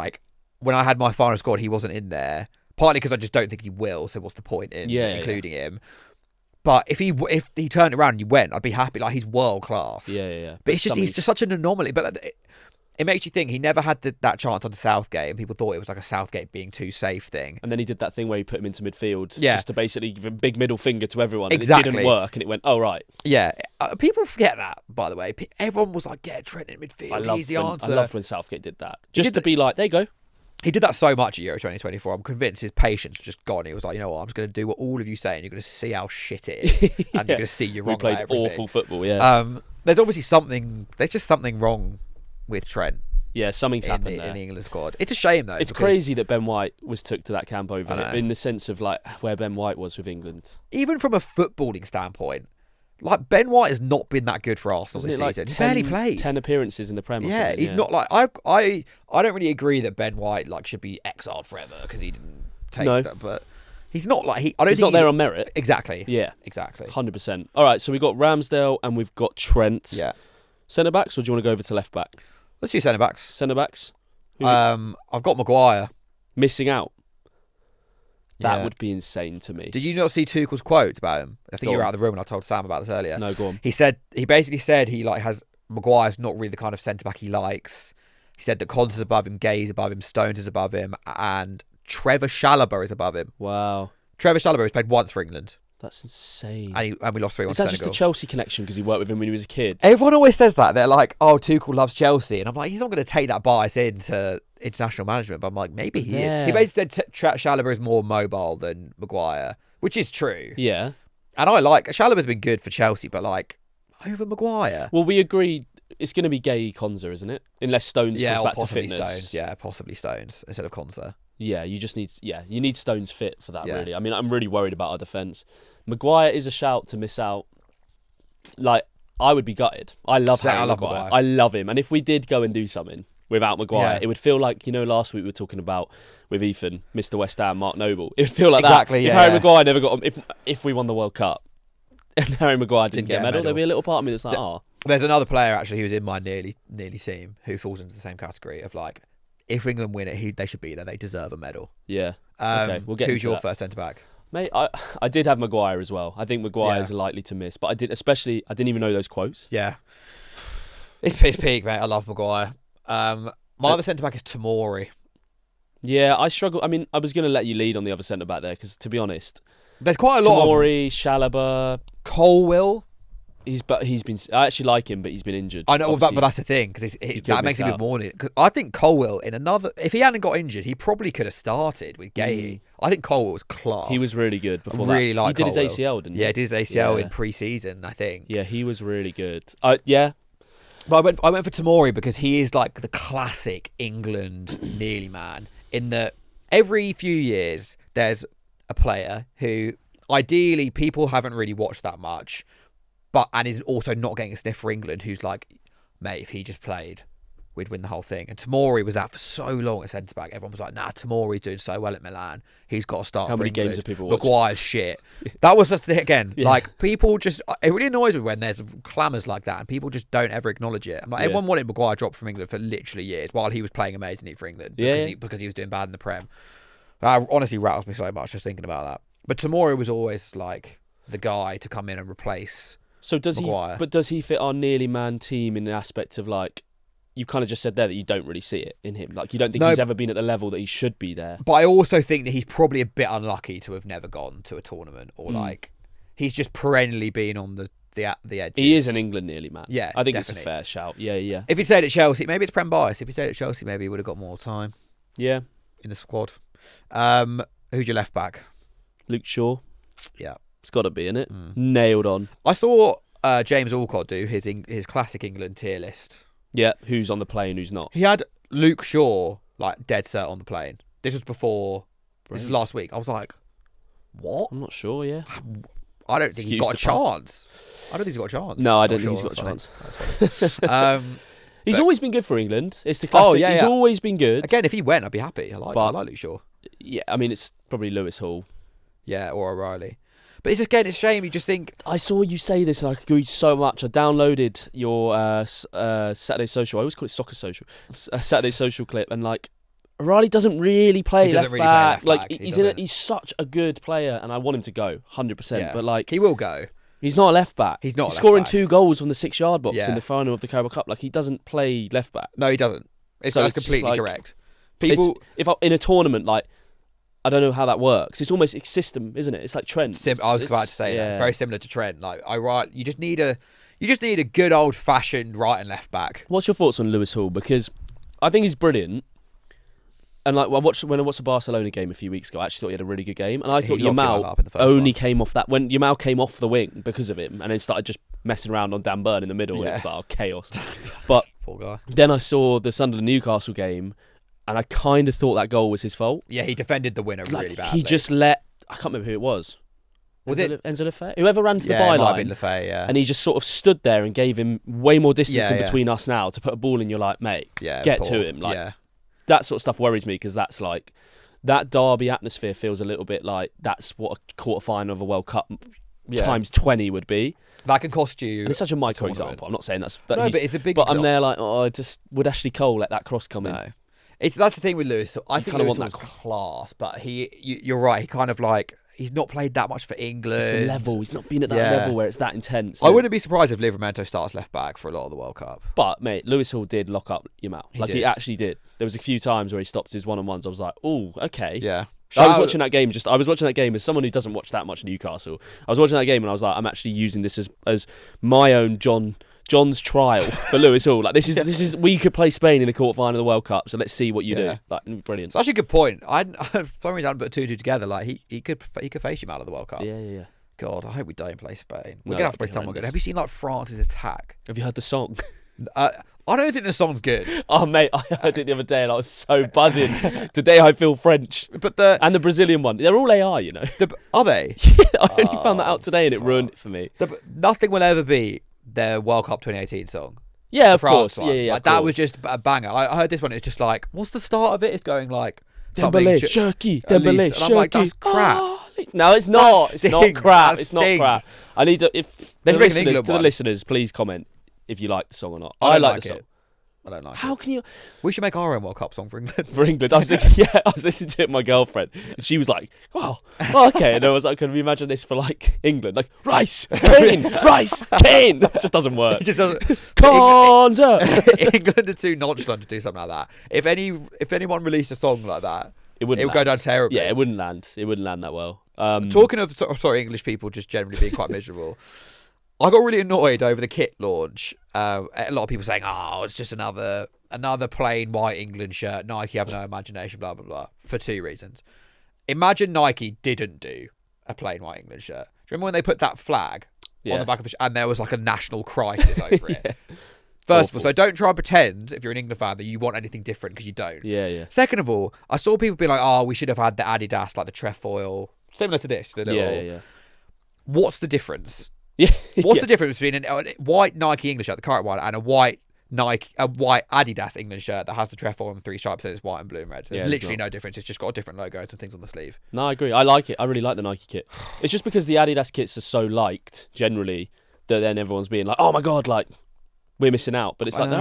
Speaker 1: when I had my final squad, he wasn't in there. Partly because I just don't think he will. So what's the point in including him? But if he turned around and you went, I'd be happy. He's world class.
Speaker 2: Yeah.
Speaker 1: But he's just such an anomaly. But it makes you think he never had that chance on the Southgate, and people thought it was a Southgate being too safe thing.
Speaker 2: And then he did that thing where he put him into midfield, just to basically give a big middle finger to everyone.
Speaker 1: Exactly.
Speaker 2: And it didn't work, and it went, oh right.
Speaker 1: Yeah, people forget that. By the way, everyone was get Trent in midfield. He's the answer.
Speaker 2: I loved when Southgate did that, just to be there you go.
Speaker 1: He did that so much at Euro 2024. I'm convinced his patience was just gone. He was like, you know what, I'm just going to do what all of you say, and you're going to see how shit it is, and you're going to see you're wrong.
Speaker 2: We played
Speaker 1: about everything.
Speaker 2: awful football. Yeah.
Speaker 1: There's obviously something. There's just something wrong with Trent.
Speaker 2: Yeah, something's happened there
Speaker 1: in the England squad. It's a shame though.
Speaker 2: It's crazy that Ben White was took to that camp over it, in the sense of like where Ben White was with England.
Speaker 1: Even from a footballing standpoint, like Ben White has not been that good for Arsenal this season. He's barely played
Speaker 2: 10 appearances in the Premier.
Speaker 1: Yeah, he's not like I don't really agree that Ben White like should be exiled forever because he didn't take that, but he's not like
Speaker 2: he's not there on merit.
Speaker 1: Exactly.
Speaker 2: Yeah,
Speaker 1: exactly.
Speaker 2: 100%. All right, so we've got Ramsdale and we've got Trent.
Speaker 1: Yeah.
Speaker 2: Centre backs, or do you want to go over to left back?
Speaker 1: Let's do centre backs.
Speaker 2: Centre backs.
Speaker 1: I've got Maguire
Speaker 2: missing out. That would be insane to me.
Speaker 1: Did you not see Tuchel's quotes about him? I think you were out of the room when I told Sam about this earlier.
Speaker 2: No, go on.
Speaker 1: He basically said he like has Maguire's not really the kind of centre back he likes. He said that Konsa's above him, Gay's above him, Stones is above him, and Trevor Chalobah is above him.
Speaker 2: Wow.
Speaker 1: Trevor Chalobah has played once for England.
Speaker 2: That's insane.
Speaker 1: And we lost 3-1 to Senegal.
Speaker 2: Is that just a Chelsea connection because he worked with him when he was a kid?
Speaker 1: Everyone always says that. They're like, oh, Tuchel loves Chelsea. And I'm like, he's not going to take that bias into international management. But I'm like, maybe he is. He basically said Chalobah is more mobile than Maguire, which is true.
Speaker 2: Yeah.
Speaker 1: And I like, Chalobah's been good for Chelsea, but like, over Maguire.
Speaker 2: Well, we agreed it's going to be Gay Konsa, isn't it? Unless Stones comes back to fitness.
Speaker 1: Stones. Yeah, possibly Stones instead of Konsa.
Speaker 2: Yeah, you need Stones fit for that, really. I mean, I'm really worried about our defence. Maguire is a shout to miss out. Like, I would be gutted. I love Maguire. I love him. And if we did go and do something without Maguire, it would feel like, last week we were talking about with Ethan, Mr. West Ham, Mark Noble. It would feel like that. If Harry Maguire never got if we won the World Cup and Harry Maguire didn't get a medal, there'd be a little part of me that's like,
Speaker 1: There's another player, actually, who was in my nearly team who falls into the same category of like, if England win it, they should be there. They deserve a medal.
Speaker 2: Yeah. Okay, we'll get
Speaker 1: Who's your first centre-back?
Speaker 2: Mate, I did have Maguire as well. I think Maguire is likely to miss, but I didn't even know those quotes.
Speaker 1: Yeah, it's peak, mate. I love Maguire. My other centre back is Tomori.
Speaker 2: Yeah, I struggle. I mean, I was going to let you lead on the other centre back there because, to be honest,
Speaker 1: there's quite a lot of
Speaker 2: Tomori, Chalobah,
Speaker 1: Colwill.
Speaker 2: He's been. I actually like him, but he's been injured.
Speaker 1: I know, but that's the thing because that makes him more. Cause I think Colwill if he hadn't got injured, he probably could have started with Gay. I think Colwill was class.
Speaker 2: He was really good before that.
Speaker 1: Really like
Speaker 2: he did his ACL, didn't he?
Speaker 1: Yeah, he did his ACL in pre-season, I think.
Speaker 2: Yeah, he was really good. Yeah.
Speaker 1: But I went for Tomori because he is like the classic England nearly man. In that every few years there's a player who ideally people haven't really watched that much. And is also not getting a sniff for England, who's like, mate, if he just played, we'd win the whole thing. And Tomori was out for so long at centre-back. Everyone was like, nah, Tomori's doing so well at Milan. He's got to start for England.
Speaker 2: How many games have people watched?
Speaker 1: Maguire's shit. That was the thing, again. Yeah. Like, people just... It really annoys me when there's clamours like that and people just don't ever acknowledge it. Like, everyone wanted Maguire dropped from England for literally years while he was playing amazingly for England because he was doing bad in the Prem. That honestly rattles me so much just thinking about that. But Tomori was always, like, the guy to come in and replace...
Speaker 2: So does
Speaker 1: Maguire.
Speaker 2: But does he fit our nearly man team in the aspect of like, you kind of just said there that you don't really see it in him. Like you don't think he's ever been at the level that he should be there.
Speaker 1: But I also think that he's probably a bit unlucky to have never gone to a tournament or like he's just perennially been on the edges.
Speaker 2: He is an England nearly man.
Speaker 1: Yeah,
Speaker 2: I think
Speaker 1: definitely.
Speaker 2: It's a fair shout. Yeah.
Speaker 1: If he stayed at Chelsea, maybe it's Prem bias. If he stayed at Chelsea, maybe he would have got more time.
Speaker 2: Yeah,
Speaker 1: in the squad. Who's your left back?
Speaker 2: Luke Shaw.
Speaker 1: Yeah,
Speaker 2: it's got to be in it. Nailed on.
Speaker 1: I saw James Alcott do his classic England tier list.
Speaker 2: Yeah, who's on the plane, who's not.
Speaker 1: He had Luke Shaw like dead cert on the plane. This was before. This was last week. I was like, what?
Speaker 2: I'm not sure. Yeah,
Speaker 1: I don't think he's got a chance. I don't think he's got a chance.
Speaker 2: No, I don't think he's got a chance.
Speaker 1: That's funny.
Speaker 2: He's always been good for England. It's the classic. He's always been good.
Speaker 1: Again, if he went, I'd be happy. I like Luke Shaw.
Speaker 2: Yeah, I mean, it's probably Lewis Hall.
Speaker 1: Yeah, or O'Reilly. But it's a shame. You just think...
Speaker 2: I saw you say this and I agreed so much. I downloaded your Saturday Social. I always call it Soccer Social. Saturday Social clip. And, like, O'Reilly doesn't really play left back. Like, he's such a good player and I want him to go, 100%.
Speaker 1: Yeah.
Speaker 2: But, like...
Speaker 1: He will go.
Speaker 2: He's not a left back.
Speaker 1: He's not
Speaker 2: scoring 2 goals from the 6-yard box in the final of the Carabao Cup. Like, he doesn't play left back.
Speaker 1: No, he doesn't. That's completely correct.
Speaker 2: People... If in a tournament, like... I don't know how that works. It's almost a system, isn't it? It's like Trent.
Speaker 1: I was about to say that. It's very similar to Trent. Like you just need a good old fashioned right and left back.
Speaker 2: What's your thoughts on Lewis Hall? Because I think he's brilliant. And like when I watched the Barcelona game a few weeks ago, I actually thought he had a really good game, and I thought
Speaker 1: locked
Speaker 2: Yamal only came off that when Yamal came off the wing because of him, and then started just messing around on Dan Burn in the middle. And it was like chaos. But
Speaker 1: poor guy.
Speaker 2: Then I saw the Sunderland Newcastle game, and I kind of thought that goal was his fault.
Speaker 1: Yeah, he defended the winner really badly.
Speaker 2: He just let, I can't remember who it was.
Speaker 1: Was it
Speaker 2: Enzo Lefebvre? Whoever ran to the
Speaker 1: it might have
Speaker 2: byline.
Speaker 1: been Lefebvre, yeah.
Speaker 2: And he just sort of stood there and gave him way more distance in between us now to put a ball in. You're like, mate, get to him. Like that sort of stuff worries me because that's like that derby atmosphere feels a little bit like that's what a quarterfinal of a World Cup times 20 would be.
Speaker 1: That can cost you.
Speaker 2: And it's such a micro example. I'm not saying that's.
Speaker 1: No, but it's a big.
Speaker 2: But I'm there like, I just would Ashley Cole let that cross come in?
Speaker 1: No, that's the thing with Lewis. So I think Lewis was class, but you're right. He kind of like. He's not played that much for England.
Speaker 2: It's the level. He's not been at that level where it's that intense.
Speaker 1: I wouldn't be surprised if Livramento starts left back for a lot of the World Cup.
Speaker 2: But, mate, Lewis Hall did lock up Yamal. He actually did. There was a few times where he stopped his one-on-ones. I was like, oh, okay.
Speaker 1: Yeah.
Speaker 2: I was watching that game as someone who doesn't watch that much Newcastle. I was watching that game and I was like, I'm actually using this as my own John's trial for Lewis Hall. Like this is we could play Spain in the quarterfinal of the World Cup, so let's see what you do. Like brilliant.
Speaker 1: It's actually a good point. For some reason I hadn't put 2-2 together. Like he could face him out of the World Cup.
Speaker 2: Yeah.
Speaker 1: God, I hope we don't play Spain. We're gonna have to play someone good. Have you seen like France's attack?
Speaker 2: Have you heard the song?
Speaker 1: I don't think the song's good.
Speaker 2: Oh mate, I heard it the other day and I was so buzzing. Today I feel French.
Speaker 1: But
Speaker 2: and the Brazilian one, they're all AI, you know.
Speaker 1: Are they?
Speaker 2: Yeah, I only found that out today and it ruined it for me.
Speaker 1: Nothing will ever be their World Cup 2018 song.
Speaker 2: Yeah, of course. Yeah,
Speaker 1: like, that was just a banger. I heard this one. It's just like, what's the start of it? It's going like
Speaker 2: Dembele, Shirky, Dembele,
Speaker 1: Shirky. I'm like, that's crap.
Speaker 2: No, it's not. It's not crap. It's not crap. I need to. If the listeners, please comment if you like the song or not. I like the song.
Speaker 1: I don't like it.
Speaker 2: How can you?
Speaker 1: We should make our own World Cup song for England.
Speaker 2: For England. I was thinking, I was listening to it with my girlfriend, and she was like, "Wow, okay." And I was like, "Can we imagine this for like England? Like Rice, Kane, Rice, Kane." It just doesn't work.
Speaker 1: It just doesn't. England are too nonchalant to do something like that. If anyone released a song like that, it would go down terribly.
Speaker 2: Yeah, it wouldn't land. It wouldn't land that well.
Speaker 1: Talking of English people just generally being quite miserable. I got really annoyed over the kit launch. A lot of people saying, "Oh, it's just another plain white England shirt. Nike have no imagination." Blah blah blah. For two reasons. Imagine Nike didn't do a plain white England shirt. Do you remember when they put that flag on the back of the shirt and there was like a national crisis over it? First of all, so don't try and pretend if you're an England fan that you want anything different because you don't.
Speaker 2: Yeah.
Speaker 1: Second of all, I saw people be like, "Oh, we should have had the Adidas, like the trefoil, similar to this."
Speaker 2: Yeah.
Speaker 1: What's the difference?
Speaker 2: Yeah.
Speaker 1: What's the difference between a white Nike English shirt, the current one, and a white Adidas England shirt that has the trefoil and the three stripes and it's white and blue and red? There's literally no difference. It's just got a different logo and some things on the sleeve.
Speaker 2: No, I agree. I like it. I really like the Nike kit. It's just because the Adidas kits are so liked generally that then everyone's being like, "Oh my god, like we're missing out." But it's like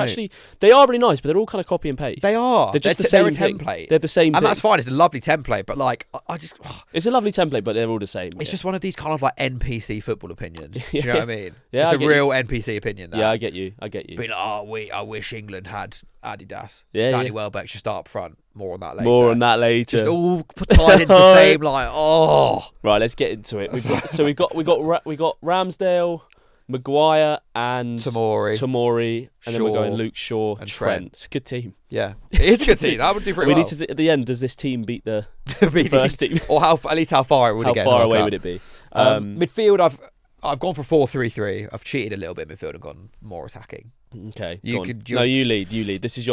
Speaker 2: they are really nice, but they're all kind of copy and paste.
Speaker 1: They are.
Speaker 2: They're just the same
Speaker 1: template.
Speaker 2: They're the same thing.
Speaker 1: And that's fine. It's a lovely template, but like I just
Speaker 2: it's a lovely template, but they're all the same.
Speaker 1: It's just one of these kind of like NPC football opinions. Do you know what I mean?
Speaker 2: Yeah,
Speaker 1: it's a real NPC opinion. That.
Speaker 2: Yeah, I get you.
Speaker 1: Being like, I wish England had Adidas.
Speaker 2: Yeah,
Speaker 1: Danny Welbeck should start up front. More on that later. Just all tied into the same like.
Speaker 2: Right, let's get into it. We got Ramsdale, Maguire and Tomori, and then we're going Luke Shaw and Trent. It's a good team.
Speaker 1: Yeah, it's a good team. That would do pretty well.
Speaker 2: We need to at the end. Does this team beat the first team,
Speaker 1: or at least how far it would get?
Speaker 2: How far away would it be?
Speaker 1: Midfield, I've gone for 4-3-3. I've cheated a little bit in midfield and gone more attacking.
Speaker 2: Okay, you lead. This is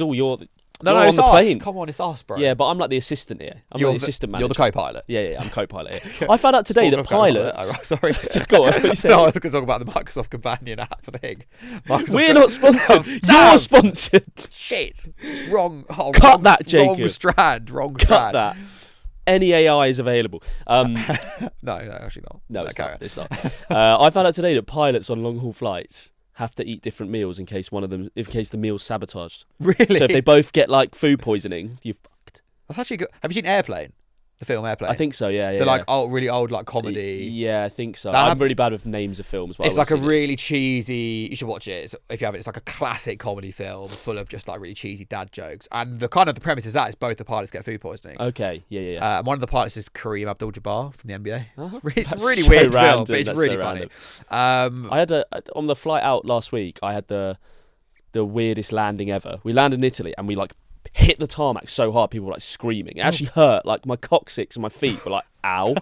Speaker 2: all your.
Speaker 1: No, it's us. Plane. Come on, it's us, bro.
Speaker 2: Yeah, but I'm like the assistant here. I'm the assistant manager.
Speaker 1: You're the co-pilot.
Speaker 2: Yeah, I'm co-pilot here. I found out today that pilots...
Speaker 1: Sorry.
Speaker 2: Go on, what are you saying?
Speaker 1: No, I was going to talk about the Microsoft Companion app thing.
Speaker 2: We're not sponsored. You're sponsored.
Speaker 1: Shit. Wrong.
Speaker 2: Cut that, Jacob.
Speaker 1: Wrong strand.
Speaker 2: Cut that. Any AI is available.
Speaker 1: No, actually not.
Speaker 2: No, it's not. I found out today that pilots on long-haul flights have to eat different meals in case the meal's sabotaged.
Speaker 1: Really?
Speaker 2: So if they both get like food poisoning, you're fucked.
Speaker 1: That's actually good. Have you seen Airplane? The film Airplane?
Speaker 2: I think so, yeah.
Speaker 1: They're like really old like comedy.
Speaker 2: Yeah, I think so. I'm really bad with names of films. But
Speaker 1: it's like a really cheesy... You should watch it. If you haven't, it's like a classic comedy film full of just like really cheesy dad jokes. And the premise is that is both the pilots get food poisoning.
Speaker 2: Okay, yeah.
Speaker 1: One of the pilots is Kareem Abdul-Jabbar from the NBA.
Speaker 2: It's
Speaker 1: really weird film, but it's really funny.
Speaker 2: I had on the flight out last week, I had the weirdest landing ever. We landed in Italy and we like hit the tarmac so hard, people were like screaming. It actually hurt. Like my coccyx and my feet were like, ow.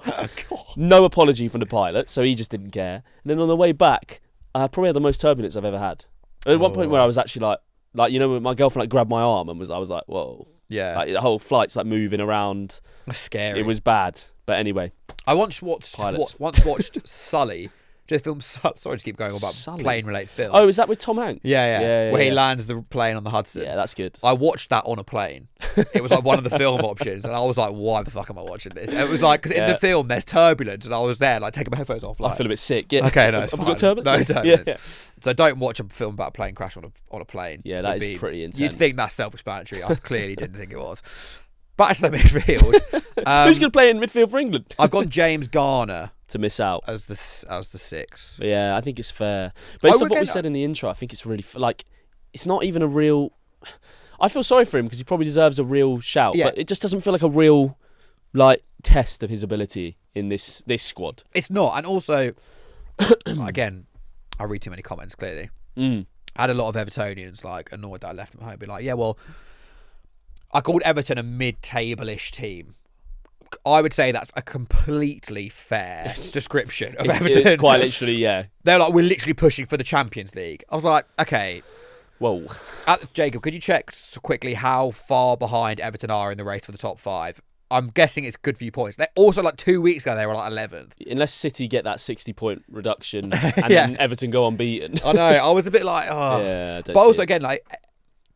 Speaker 2: No apology from the pilot, so he just didn't care. And then on the way back, I probably had the most turbulence I've ever had. At one point where I was actually like my girlfriend like grabbed my arm and I was like, whoa.
Speaker 1: Yeah.
Speaker 2: Like the whole flight's like moving around.
Speaker 1: That's scary.
Speaker 2: It was bad. But anyway.
Speaker 1: I once watched Sully. Just film. Sorry to keep going on about plane-related films.
Speaker 2: Oh, is that with Tom Hanks?
Speaker 1: Yeah. Where he lands the plane on the Hudson.
Speaker 2: Yeah, that's good.
Speaker 1: I watched that on a plane. It was like one of the film options, and I was like, "Why the fuck am I watching this?" It was like because in the film there's turbulence, and I was there like taking my headphones off. Like,
Speaker 2: I feel a bit sick. Yeah.
Speaker 1: Okay, no,
Speaker 2: have we got turbulence?
Speaker 1: No turbulence. Yeah. So don't watch a film about a plane crash on a plane.
Speaker 2: Yeah, that is pretty intense.
Speaker 1: You'd think that's self-explanatory. I clearly didn't think it was. Back to the midfield.
Speaker 2: Who's going to play in midfield for England?
Speaker 1: I've gone James Garner
Speaker 2: to miss out
Speaker 1: as the 6.
Speaker 2: Yeah, I think it's fair. Based on what we said in the intro, I think it's really like it's not even a real. I feel sorry for him because he probably deserves a real shout, but it just doesn't feel like a real like test of his ability in this squad.
Speaker 1: It's not, and also again, I read too many comments. Clearly, I had a lot of Evertonians like annoyed that I left them at home, be like, yeah, well. I called Everton a mid-table-ish team. I would say that's a completely fair description of Everton.
Speaker 2: It's quite literally, yeah.
Speaker 1: They're like, we're literally pushing for the Champions League. I was like, okay.
Speaker 2: Whoa.
Speaker 1: Jacob, could you check quickly how far behind Everton are in the race for the top 5? I'm guessing it's a good few points. They're also like 2 weeks ago, they were like 11th.
Speaker 2: Unless City get that 60-point reduction and then Everton go unbeaten.
Speaker 1: I know. I was a bit like, oh.
Speaker 2: Yeah,
Speaker 1: but also, again, like...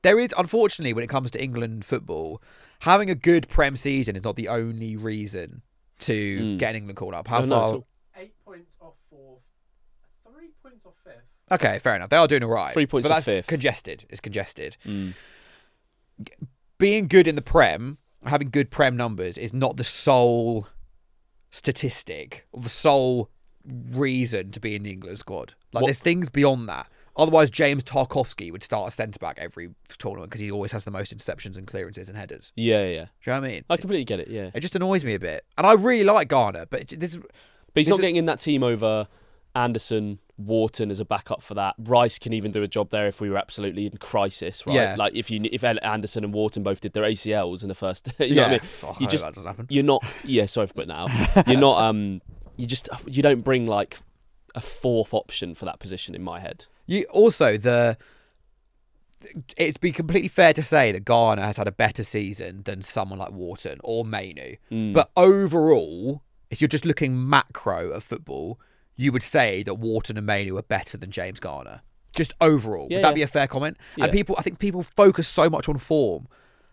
Speaker 1: There is, unfortunately, when it comes to England football, having a good Prem season is not the only reason to get England called up. How far?
Speaker 3: 8 points off 4th, 3 points off 5th.
Speaker 1: Okay, fair enough. They are doing all right.
Speaker 2: 3 points off 5th.
Speaker 1: Congested. It's congested. Being good in the Prem, having good Prem numbers, is not the sole statistic or the sole reason to be in the England squad. Like, there's things beyond that. Otherwise, James Tarkowski would start a centre-back every tournament because he always has the most interceptions and clearances and headers.
Speaker 2: Yeah.
Speaker 1: Do you know what I mean?
Speaker 2: I completely get it, yeah.
Speaker 1: It just annoys me a bit. And I really like Garner, but
Speaker 2: he's not getting in that team over Anderson, Wharton as a backup for that. Rice can even do a job there if we were absolutely in crisis, right?
Speaker 1: Yeah.
Speaker 2: Like if Anderson and Wharton both did their ACLs in the first... you know what I mean?
Speaker 1: I hope that doesn't happen.
Speaker 2: You're not... Yeah, sorry for putting that out. You're not... You don't bring, like, a 4th option for that position in my head.
Speaker 1: It'd be completely fair to say that Garner has had a better season than someone like Wharton or Mainu. But overall, if you're just looking macro at football, you would say that Wharton and Mainu are better than James Garner. Just overall. Would that be a fair comment? Yeah. And I think people focus so much on form.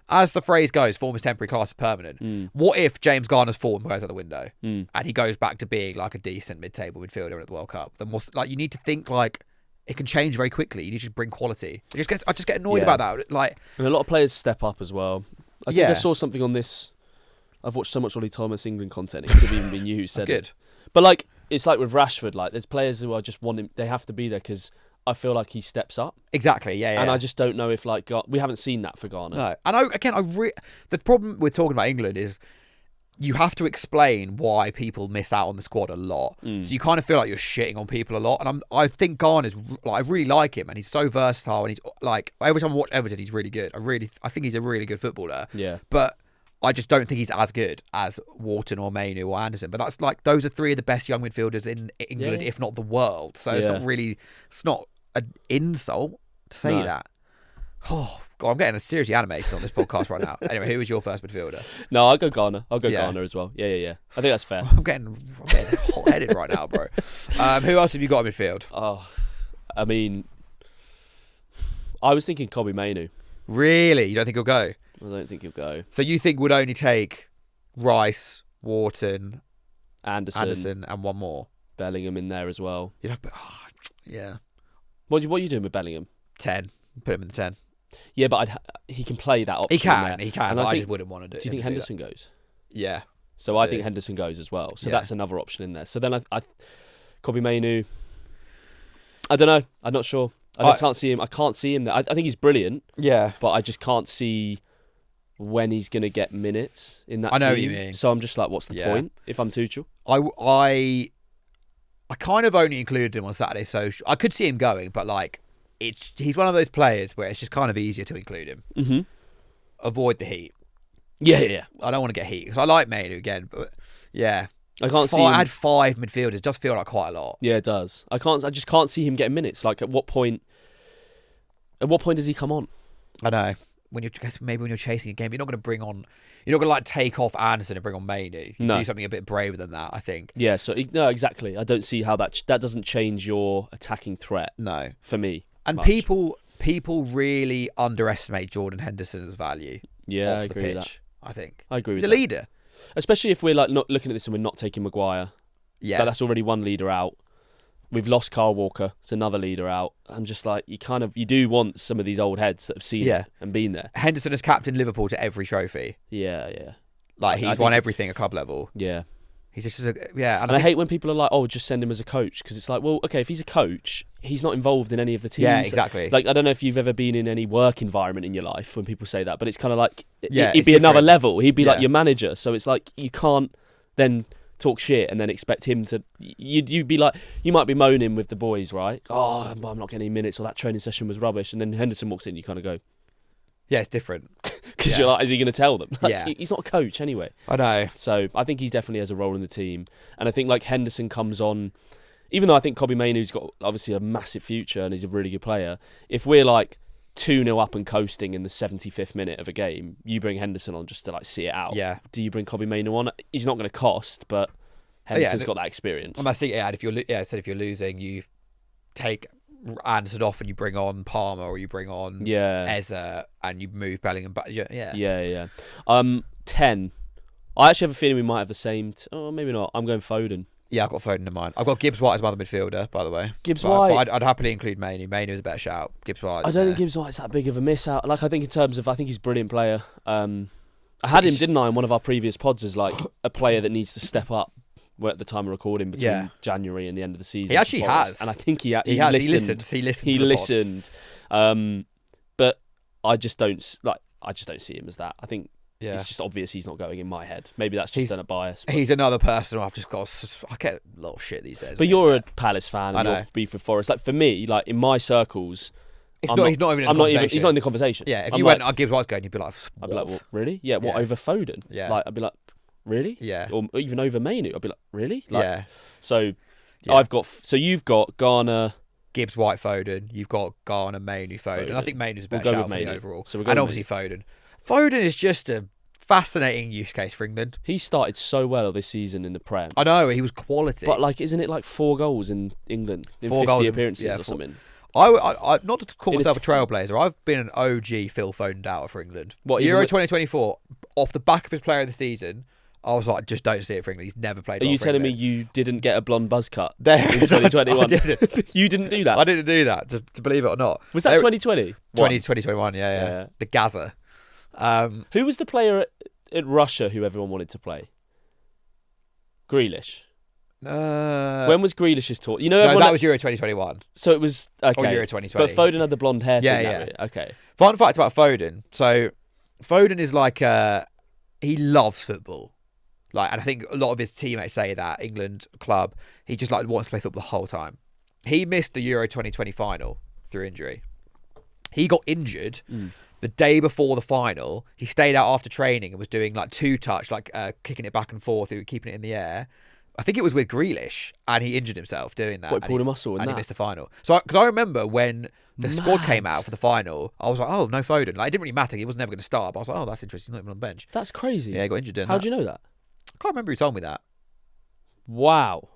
Speaker 1: As the phrase goes, form is temporary, class is permanent. What if James Garner's form goes out the window and he goes back to being like a decent mid-table midfielder at the World Cup? Then you need to think like it can change very quickly. You need to bring quality. I just get annoyed about that. Like,
Speaker 2: and a lot of players step up as well. I think I saw something on this. I've watched so much Ollie Thomas England content. It could have even been you who said it. But like, it's like with Rashford. Like, there's players who I just want him. They have to be there because I feel like he steps up.
Speaker 1: Exactly. Yeah.
Speaker 2: And I just don't know if we haven't seen that for Garner.
Speaker 1: No. And the problem with talking about England is you have to explain why people miss out on the squad a lot. So you kind of feel like you're shitting on people a lot. And I think Garner's like, I really like him, and he's so versatile, and he's like, every time I watch Everton, he's really good. I think he's a really good footballer.
Speaker 2: Yeah.
Speaker 1: But I just don't think he's as good as Wharton or Mainu or Anderson. But that's like, those are 3 of the best young midfielders in England, if not the world. So it's not an insult to say that. Oh, God, I'm getting seriously animated on this podcast right now. Anyway, who was your first midfielder?
Speaker 2: No, I'll go Garner. Garner as well. Yeah. I think that's fair.
Speaker 1: I'm getting hot-headed right now, bro. Who else have you got in midfield?
Speaker 2: Oh, I mean, I was thinking Kobbie Mainoo.
Speaker 1: Really? You don't think he'll go?
Speaker 2: I don't think he'll go.
Speaker 1: So you think would only take Rice, Wharton,
Speaker 2: Anderson,
Speaker 1: and one more?
Speaker 2: Bellingham in there as well.
Speaker 1: You'd have, yeah.
Speaker 2: What are you doing with Bellingham?
Speaker 1: 10. Put him in the 10.
Speaker 2: Yeah, but he can play that option.
Speaker 1: He can. But I just wouldn't want to do it.
Speaker 2: Do you think Henderson goes?
Speaker 1: Yeah.
Speaker 2: So I think Henderson goes as well. So that's another option in there. So then I Kobbie Mainoo. I don't know. I'm not sure. I just can't see him. I can't see him there. I think he's brilliant.
Speaker 1: Yeah.
Speaker 2: But I just can't see when he's going to get minutes in that team.
Speaker 1: I know what you mean.
Speaker 2: So I'm just like, what's the point if I'm Tuchel?
Speaker 1: I kind of only included him on Saturday Social. I could see him going, but like, he's one of those players where it's just kind of easier to include him.
Speaker 2: Mm-hmm.
Speaker 1: avoid the heat.
Speaker 2: Yeah.
Speaker 1: I don't want to get heat because I like Mainu again, but yeah.
Speaker 2: I can't see.
Speaker 1: I had 5 midfielders. It does feel like quite a lot.
Speaker 2: Yeah, it does. I just can't see him getting minutes. Like, at what point? At what point does he come on?
Speaker 1: I know. Maybe when you're chasing a game, you're not going to bring on. You're not going to like take off Anderson and bring on Mainu. You do something a bit braver than that, I think.
Speaker 2: Yeah. So no, exactly. I don't see how that doesn't change your attacking threat.
Speaker 1: No,
Speaker 2: for me.
Speaker 1: And
Speaker 2: much.
Speaker 1: people really underestimate Jordan Henderson's value.
Speaker 2: Yeah, I
Speaker 1: off the
Speaker 2: agree
Speaker 1: pitch,
Speaker 2: with that.
Speaker 1: I think
Speaker 2: I agree.
Speaker 1: He's
Speaker 2: with
Speaker 1: a
Speaker 2: that.
Speaker 1: leader.
Speaker 2: Especially if we're like not looking at this and we're not taking Maguire.
Speaker 1: Yeah.
Speaker 2: That's already one leader out. We've lost Kyle Walker. It's another leader out. I'm just like, you do want some of these old heads that have seen it and been there.
Speaker 1: Henderson has captained Liverpool to every trophy.
Speaker 2: Yeah.
Speaker 1: Like, he's won everything at club level.
Speaker 2: Yeah.
Speaker 1: He's just
Speaker 2: And I hate when people are like, oh, just send him as a coach. Because it's like, well, okay, if he's a coach, he's not involved in any of the teams.
Speaker 1: Yeah, exactly.
Speaker 2: Like, I don't know if you've ever been in any work environment in your life when people say that, but it's kind of like,
Speaker 1: Yeah,
Speaker 2: it'd be another
Speaker 1: different.
Speaker 2: level. He'd be like your manager. So it's like, you can't then talk shit and then expect him to. You'd be like, you might be moaning with the boys, right? Oh, I'm not getting any minutes, or that training session was rubbish. And then Henderson walks in, you kind of go,
Speaker 1: yeah, it's different.
Speaker 2: because you're like, is he going to tell them? Like,
Speaker 1: Yeah.
Speaker 2: He's not a coach anyway.
Speaker 1: I know.
Speaker 2: So I think he definitely has a role in the team. And I think like Henderson comes on, even though I think Kobbie Mainoo's got obviously a massive future and he's a really good player, if we're like 2-0 up and coasting in the 75th minute of a game, you bring Henderson on just to like see it out.
Speaker 1: Yeah.
Speaker 2: Do you bring Kobbie Mainoo on? He's not going to cost, but Henderson's got that experience.
Speaker 1: I think, if you're losing, you take Anderson off and you bring on Palmer, or you bring on Eze and you move Bellingham back. Yeah.
Speaker 2: 10. I actually have a feeling we might have the same. Oh, maybe not. I'm going Foden.
Speaker 1: Yeah, I've got Foden in mind. I've got Gibbs White as my other midfielder, by the way.
Speaker 2: Gibbs White.
Speaker 1: But I'd happily include Mainoo. Mainoo is a better shout. Gibbs White.
Speaker 2: I don't think Gibbs White's that big of a miss out. Like, I think in terms of, I think he's a brilliant player. I had him, didn't I, in one of our previous pods as like a player that needs to step up. At the time of recording between January and the end of the season.
Speaker 1: He actually has.
Speaker 2: And I think he
Speaker 1: listened.
Speaker 2: He listened. But I just don't see him as that. I think it's just obvious he's not going in my head. Maybe that's just a bias. But.
Speaker 1: He's another person who I've just got. I get a lot of shit these days.
Speaker 2: But you're a Palace fan and you're beef with Forest. Like, for me, like in my circles,
Speaker 1: he's not even in the conversation.
Speaker 2: He's not in the conversation.
Speaker 1: Yeah, if you went, Gibbs White's going, you'd be like, what?
Speaker 2: I'd be like, well, really? Yeah, what, over Foden?
Speaker 1: Yeah.
Speaker 2: Like, I'd be like, really?
Speaker 1: Yeah.
Speaker 2: Or even over Mainoo. I'd be like, really? Like,
Speaker 1: yeah.
Speaker 2: So you've got Garner,
Speaker 1: Gibbs White, Foden. You've got Garner, Mainoo, Foden. I think Mainoo's a better shout for the overall.
Speaker 2: So
Speaker 1: and obviously Foden. Foden is just a fascinating use case for England.
Speaker 2: He started so well this season in the Prem.
Speaker 1: I know, he was quality.
Speaker 2: But like, isn't it like 4 goals in England in
Speaker 1: 4
Speaker 2: 50
Speaker 1: goals
Speaker 2: appearances or
Speaker 1: 4.
Speaker 2: something?
Speaker 1: I not to call myself a trailblazer. I've been an OG Phil Foden doubter for England.
Speaker 2: What,
Speaker 1: Euro 2024, off the back of his player of the season, I was like, just don't see it for England. He's never played.
Speaker 2: Are you telling me
Speaker 1: England.
Speaker 2: you didn't get a blonde buzz cut
Speaker 1: There,
Speaker 2: in 2021?
Speaker 1: I didn't.
Speaker 2: You didn't do that?
Speaker 1: I didn't do that, to believe it or not.
Speaker 2: Was that 2020?
Speaker 1: 2021, yeah. The Gaza.
Speaker 2: Who was the player at Russia who everyone wanted to play? Grealish. When was Grealish's tour? You know,
Speaker 1: that was Euro 2021.
Speaker 2: So it was okay.
Speaker 1: Or Euro 2020.
Speaker 2: But Foden had the blonde hair.
Speaker 1: Yeah.
Speaker 2: Okay.
Speaker 1: Fun fact about Foden. So Foden is like he loves football. Like, and I think a lot of his teammates say that England club, he just like wants to play football the whole time. He missed the Euro 2020 final through injury. He got injured the day before the final. He stayed out after training and was doing like 2-touch, like kicking it back and forth, keeping it in the air. I think it was with Grealish, and he injured himself doing that.
Speaker 2: What, he pulled a muscle
Speaker 1: and he missed the final. So, because I remember when the squad came out for the final, I was like, oh, no Foden. Like, it didn't really matter. He was never going to start. But I was like, oh, that's interesting. He's not even on the bench.
Speaker 2: That's crazy.
Speaker 1: Yeah, he got injured.
Speaker 2: How do you know that?
Speaker 1: I can't remember who told me that.
Speaker 2: Wow.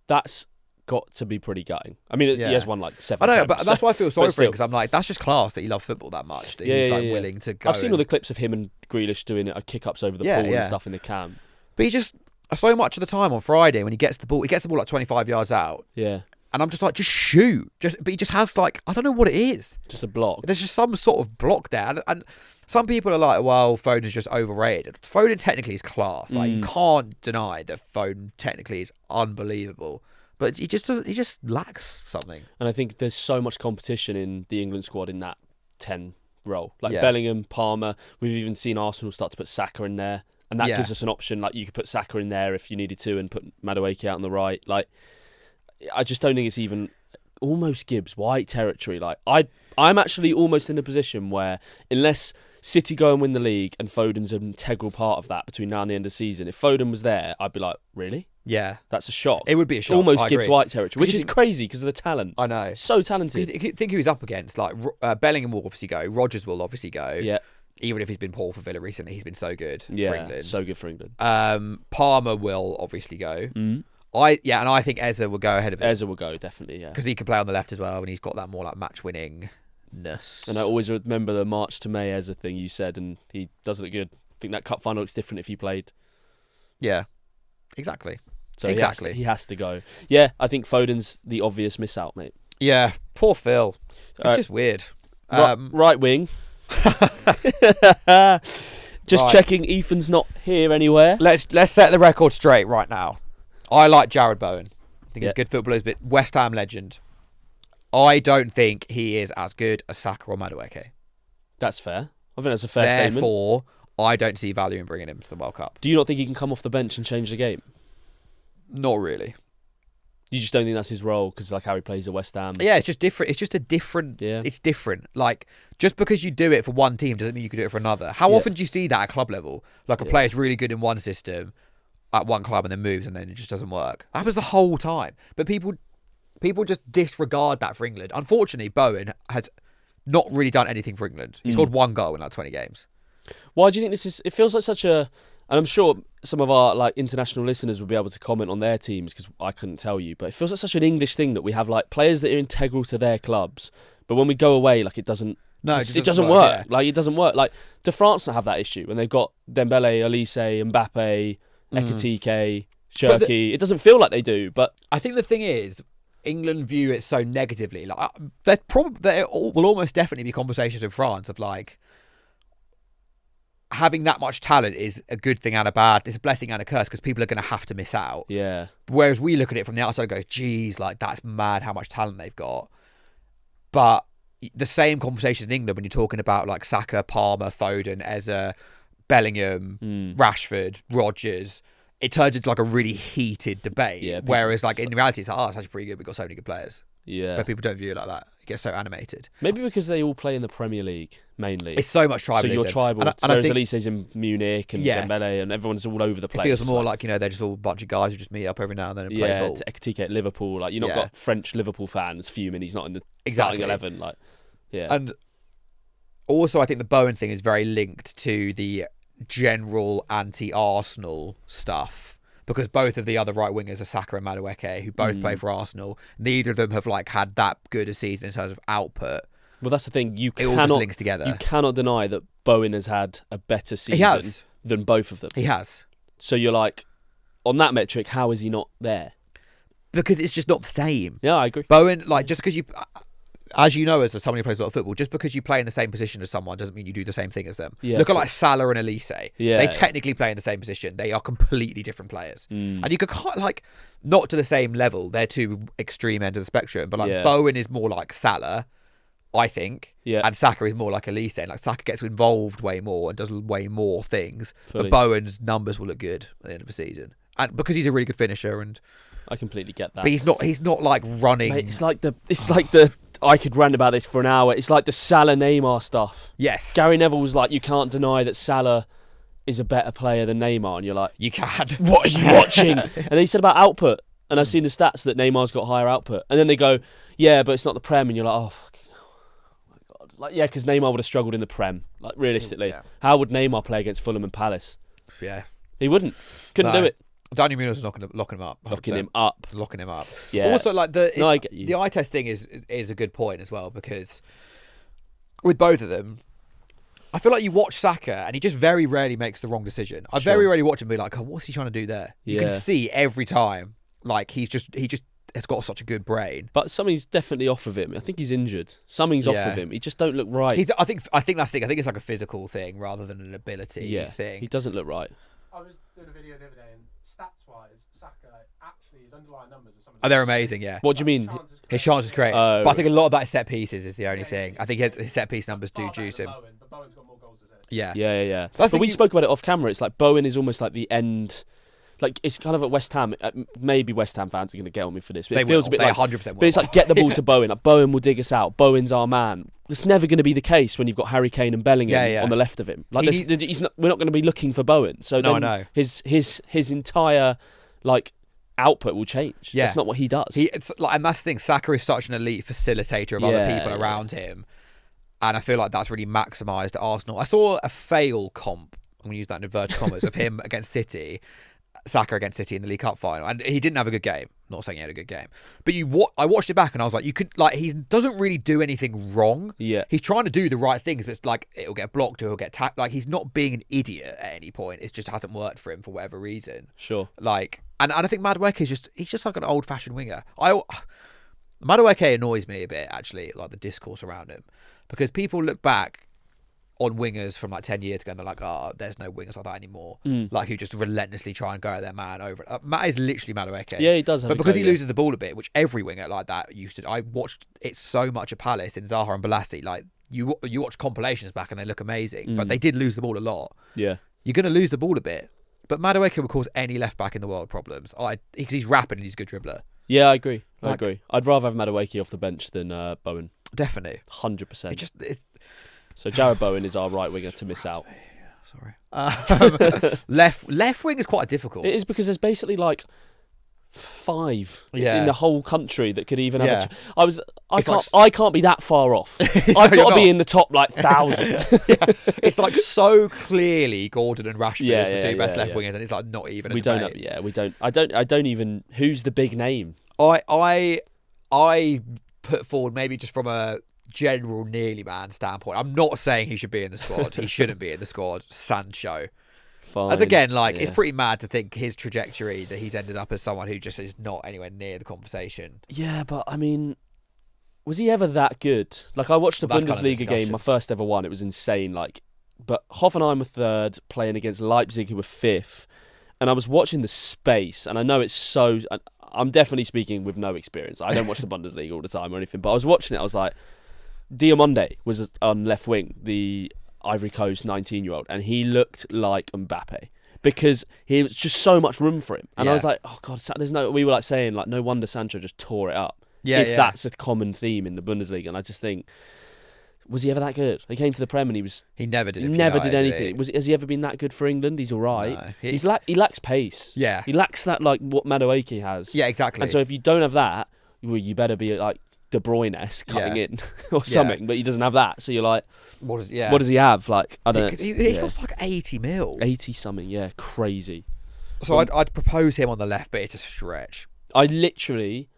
Speaker 2: That's got to be pretty gutting. I mean, he has won like 7
Speaker 1: I know,
Speaker 2: Prems,
Speaker 1: but that's why I feel sorry for him,
Speaker 2: still.
Speaker 1: because I'm like, that's just class that he loves football that much. That he's willing to go.
Speaker 2: I've seen all the clips of him and Grealish doing kick-ups over the ball and stuff in the cam.
Speaker 1: But he just, so much of the time on Friday when he gets the ball like 25 yards out.
Speaker 2: Yeah.
Speaker 1: And I'm just like, just shoot. But he just has like, I don't know what it is.
Speaker 2: Just a block.
Speaker 1: There's just some sort of block there. And some people are like, well, Foden's just overrated. Foden technically is class. Like, you can't deny that Foden technically is unbelievable. But he just lacks something.
Speaker 2: And I think there's so much competition in the England squad in that 10 role. Like Bellingham, Palmer. We've even seen Arsenal start to put Saka in there. And that gives us an option. Like, you could put Saka in there if you needed to and put Madueke out on the right. Like, I just don't think it's even almost Gibbs White territory. Like, I'm actually almost in a position where, unless City go and win the league, and Foden's an integral part of that between now and the end of the season. If Foden was there, I'd be like, really?
Speaker 1: Yeah.
Speaker 2: That's a shock.
Speaker 1: It would be a shock.
Speaker 2: Almost Gibbs White territory, which is crazy because of the talent.
Speaker 1: I know.
Speaker 2: So talented.
Speaker 1: Think who he's up against. Like Bellingham will obviously go. Rodgers will obviously go.
Speaker 2: Yeah.
Speaker 1: Even if he's been poor for Villa recently, he's been so good for England.
Speaker 2: So good for England.
Speaker 1: Palmer will obviously go.
Speaker 2: Mm.
Speaker 1: And I think Eze will go ahead of him.
Speaker 2: Eze will go, definitely, yeah.
Speaker 1: Because he can play on the left as well, and he's got that more like match-winningness.
Speaker 2: And I always remember the March to May Eze thing you said, and he does look good. I think that cup final looks different if he played.
Speaker 1: Yeah, exactly.
Speaker 2: So he has to go. Yeah, I think Foden's the obvious miss out, mate.
Speaker 1: Yeah, poor Phil. It's just weird.
Speaker 2: Right wing. Just checking Ethan's not here anywhere.
Speaker 1: Let's set the record straight right now. I like Jared Bowen. I think he's a good footballer, but West Ham legend. I don't think he is as good as Saka or Madueke.
Speaker 2: That's fair. I think that's a fair statement.
Speaker 1: Therefore, I don't see value in bringing him to the World Cup.
Speaker 2: Do you not think he can come off the bench and change the game?
Speaker 1: Not really.
Speaker 2: You just don't think that's his role because like how he plays at West Ham?
Speaker 1: Yeah, it's just different. It's just a different... Yeah. It's different. Like, just because you do it for one team doesn't mean you can do it for another. How often do you see that at club level? Like, a player's really good in one system at one club and then moves and then it just doesn't work. That happens the whole time. But people just disregard that for England. Unfortunately, Bowen has not really done anything for England. He scored 1 goal in like 20 games.
Speaker 2: Why do you think this is... It feels like such a... And I'm sure some of our like international listeners will be able to comment on their teams because I couldn't tell you. But it feels like such an English thing that we have like players that are integral to their clubs. But when we go away, like it doesn't... No, it doesn't work. Yeah. Like it doesn't work. Like, do France not have that issue when they've got Dembele, Olise, Mbappe, Ekitike, Cherki? It doesn't feel like they do, but
Speaker 1: I think the thing is, England view it so negatively. Like there will almost definitely be conversations in France of like having that much talent is a good thing and a bad. It's a blessing and a curse because people are going to have to miss out.
Speaker 2: Yeah.
Speaker 1: Whereas we look at it from the outside and go, geez, like that's mad how much talent they've got. But the same conversations in England when you're talking about like Saka, Palmer, Foden, Eze, Bellingham, Rashford, Rodgers, it turns into like a really heated debate. Yeah, whereas like in reality it's like, oh, it's actually pretty good. We've got so many good players.
Speaker 2: Yeah.
Speaker 1: But people don't view it like that. It gets so animated.
Speaker 2: Maybe because they all play in the Premier League mainly.
Speaker 1: It's so much tribalism. So
Speaker 2: you're tribal. Whereas Elise's in Munich and Dembele and everyone's all over the place.
Speaker 1: It feels more like, you know, they're just all a bunch of guys who just meet up every now and then and play ball.
Speaker 2: Yeah, Ekitike at Liverpool. Like, you've not got French Liverpool fans fuming he's not in the starting 11. Like, yeah.
Speaker 1: And also I think the Bowen thing is very linked to the general anti-Arsenal stuff. Because both of the other right wingers are Saka and Madueke, who both play for Arsenal. Neither of them have like had that good a season in terms of output.
Speaker 2: Well, that's the thing.
Speaker 1: It all just links together.
Speaker 2: You cannot deny that Bowen has had a better season than both of them.
Speaker 1: He has.
Speaker 2: So you're like, on that metric, how is he not there?
Speaker 1: Because it's just not the same.
Speaker 2: Yeah, I agree.
Speaker 1: Bowen, like, just because you... As you know, as someone who plays a lot of football, just because you play in the same position as someone doesn't mean you do the same thing as them. Yeah, look at like Salah and Elise. Yeah, they technically play in the same position. They are completely different players. And you could like, not to the same level. They're two extreme ends of the spectrum. But like Bowen is more like Salah, I think. Yeah. And Saka is more like Elise. And like Saka gets involved way more and does way more things. Fully. But Bowen's numbers will look good at the end of the season. And because he's a really good finisher and
Speaker 2: I completely get that.
Speaker 1: But he's not like running.
Speaker 2: Mate, it's like the I could rant about this for an hour. It's like the Salah Neymar stuff.
Speaker 1: Yes.
Speaker 2: Gary Neville was like, you can't deny that Salah is a better player than Neymar. And you're like,
Speaker 1: you can.
Speaker 2: What are you watching? And then he said about output. And I've seen the stats that Neymar's got higher output. And then they go, yeah, but it's not the Prem. And you're like, oh, my God. Like, yeah, because Neymar would have struggled in the Prem. Like, realistically. Yeah. How would Neymar play against Fulham and Palace?
Speaker 1: Yeah.
Speaker 2: He wouldn't. Couldn't do it.
Speaker 1: Danny Munoz is locking him up. 100%. Locking him up.
Speaker 2: Yeah.
Speaker 1: Also, like the eye test thing is a good point as well, because with both of them, I feel like you watch Saka and he just very rarely makes the wrong decision. I very rarely watch him be like, oh, what's he trying to do there? You can see every time, like he just has got such a good brain.
Speaker 2: But something's definitely off of him. I think he's injured. Something's off of him. He just don't look right.
Speaker 1: I think that's the thing. I think it's like a physical thing rather than an ability thing.
Speaker 2: He doesn't look right.
Speaker 3: I was doing a video the other day and stats-wise, Saka actually his underlying numbers are something.
Speaker 1: Oh, they're amazing, yeah.
Speaker 2: What do you mean?
Speaker 1: His chances created. But I think a lot of that is set pieces is the only thing. I think his set piece numbers do juice him.
Speaker 3: But Bowen's got more goals than him.
Speaker 1: Yeah.
Speaker 2: Yeah. But we spoke about it off camera. It's like Bowen is almost like the end like it's kind of at West Ham. Maybe West Ham fans are going to get on me for this, but
Speaker 1: They
Speaker 2: it feels
Speaker 1: will.
Speaker 2: a bit
Speaker 1: They
Speaker 2: like
Speaker 1: 100% will.
Speaker 2: But it's like get the ball to Bowen. Like Bowen will dig us out. Bowen's our man. That's never going to be the case when you've got Harry Kane and Bellingham on the left of him. Like we're not going to be looking for Bowen. So
Speaker 1: no,
Speaker 2: then
Speaker 1: I know.
Speaker 2: his entire like output will change.
Speaker 1: Yeah.
Speaker 2: That's not what he does.
Speaker 1: It's like, and that's the thing. Saka is such an elite facilitator of other people around him, and I feel like that's really maximised at Arsenal. I saw a fail comp. I'm going to use that in inverted commas of him against City. Saka against City in the League Cup final, and he didn't have a good game. Not saying he had a good game, but I watched it back and I was like, he doesn't really do anything wrong.
Speaker 2: Yeah,
Speaker 1: he's trying to do the right things, but it's like it'll get blocked or he'll get tapped. Like he's not being an idiot at any point. It just hasn't worked for him for whatever reason.
Speaker 2: Sure.
Speaker 1: Like, and I think Madueke he's just like an old fashioned winger. Madueke annoys me a bit actually, like the discourse around him, because people look back on wingers from like 10 years ago and they're like, oh, there's no wingers like that anymore. Like who just relentlessly try and go at their man over it. Matt is literally Madueke.
Speaker 2: Yeah, he does have
Speaker 1: but because he loses the ball a bit, which every winger like that used to. I watched it so much at Palace in Zaha and Balassi. Like you watch compilations back and they look amazing, but they did lose the ball a lot.
Speaker 2: Yeah.
Speaker 1: You're going to lose the ball a bit. But Madueke will cause any left back in the world problems. Because he's rapid and he's a good dribbler.
Speaker 2: Yeah, I agree. I agree. I'd rather have Madueke off the bench than Bowen.
Speaker 1: Definitely.
Speaker 2: 100%. So Jared Bowen is our right winger to miss out.
Speaker 1: Sorry. Left wing is quite difficult.
Speaker 2: It is because there's basically like 5 in the whole country that could even have I can't be that far off. I've got to be in the top like 1,000.
Speaker 1: It's like so clearly Gordon and Rashford as the two best left wingers, and it's like not even.
Speaker 2: We don't. I don't even. Who's the big name?
Speaker 1: I put forward maybe just from a general nearly man standpoint. I'm not saying he should be in the squad. He shouldn't be in the squad. Sancho.
Speaker 2: Fine.
Speaker 1: As again, it's pretty mad to think his trajectory that he's ended up as someone who just is not anywhere near the conversation.
Speaker 2: Yeah, but I mean, was he ever that good? Like I watched the Bundesliga game, my first ever one. It was insane. Like, but Hoffenheim were 3rd, playing against Leipzig, who were 5th, and I was watching the space, and I know it's so. I'm definitely speaking with no experience. I don't watch the Bundesliga all the time or anything, but I was watching it. I was like, Diamonde was on left wing, the Ivory Coast 19-year-old, and he looked like Mbappe because he was just so much room for him. And I was like, oh god, we were like saying like, no wonder Sancho just tore it up. If that's a common theme in the Bundesliga, and I just think, was he ever that good? He came to the Prem and he never did anything. Has he ever been that good for England? He's all right. No, he lacks pace.
Speaker 1: Yeah,
Speaker 2: he lacks that like what Madueke has.
Speaker 1: Yeah, exactly.
Speaker 2: And so if you don't have that, well, you better be like De Bruyne-esque cutting in or something, but he doesn't have that. So you're like, what does he have? Like, I don't know.
Speaker 1: He costs like 80 mil.
Speaker 2: 80 something, yeah, crazy.
Speaker 1: So I'd propose him on the left, but it's a stretch.
Speaker 2: I literally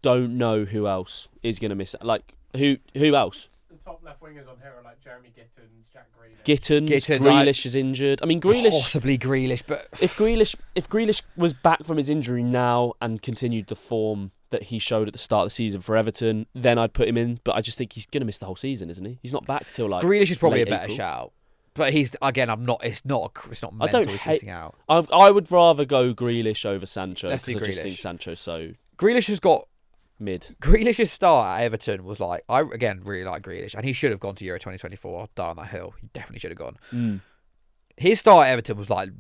Speaker 2: don't know who else is going to miss it. Like, who else?
Speaker 3: The top left wingers on here are like Jeremy Gittins, Jack Grealish.
Speaker 2: Grealish is injured. I mean, Grealish...
Speaker 1: Possibly Grealish, but...
Speaker 2: If Grealish was back from his injury now and continued the form that he showed at the start of the season for Everton, then I'd put him in. But I just think he's going to miss the whole season, isn't he? He's not back till like
Speaker 1: Grealish is probably a
Speaker 2: late
Speaker 1: better
Speaker 2: April.
Speaker 1: shout. But he's again, it's not mental. He's missing out.
Speaker 2: I would rather go Grealish over Sancho
Speaker 1: Let's
Speaker 2: because
Speaker 1: do
Speaker 2: I just
Speaker 1: Grealish.
Speaker 2: think Sancho's so
Speaker 1: Grealish has got
Speaker 2: mid.
Speaker 1: Grealish's start at Everton was like, I again really like Grealish, and he should have gone to Euro 2024. I'll die on that hill. He definitely should have gone. His start at Everton was like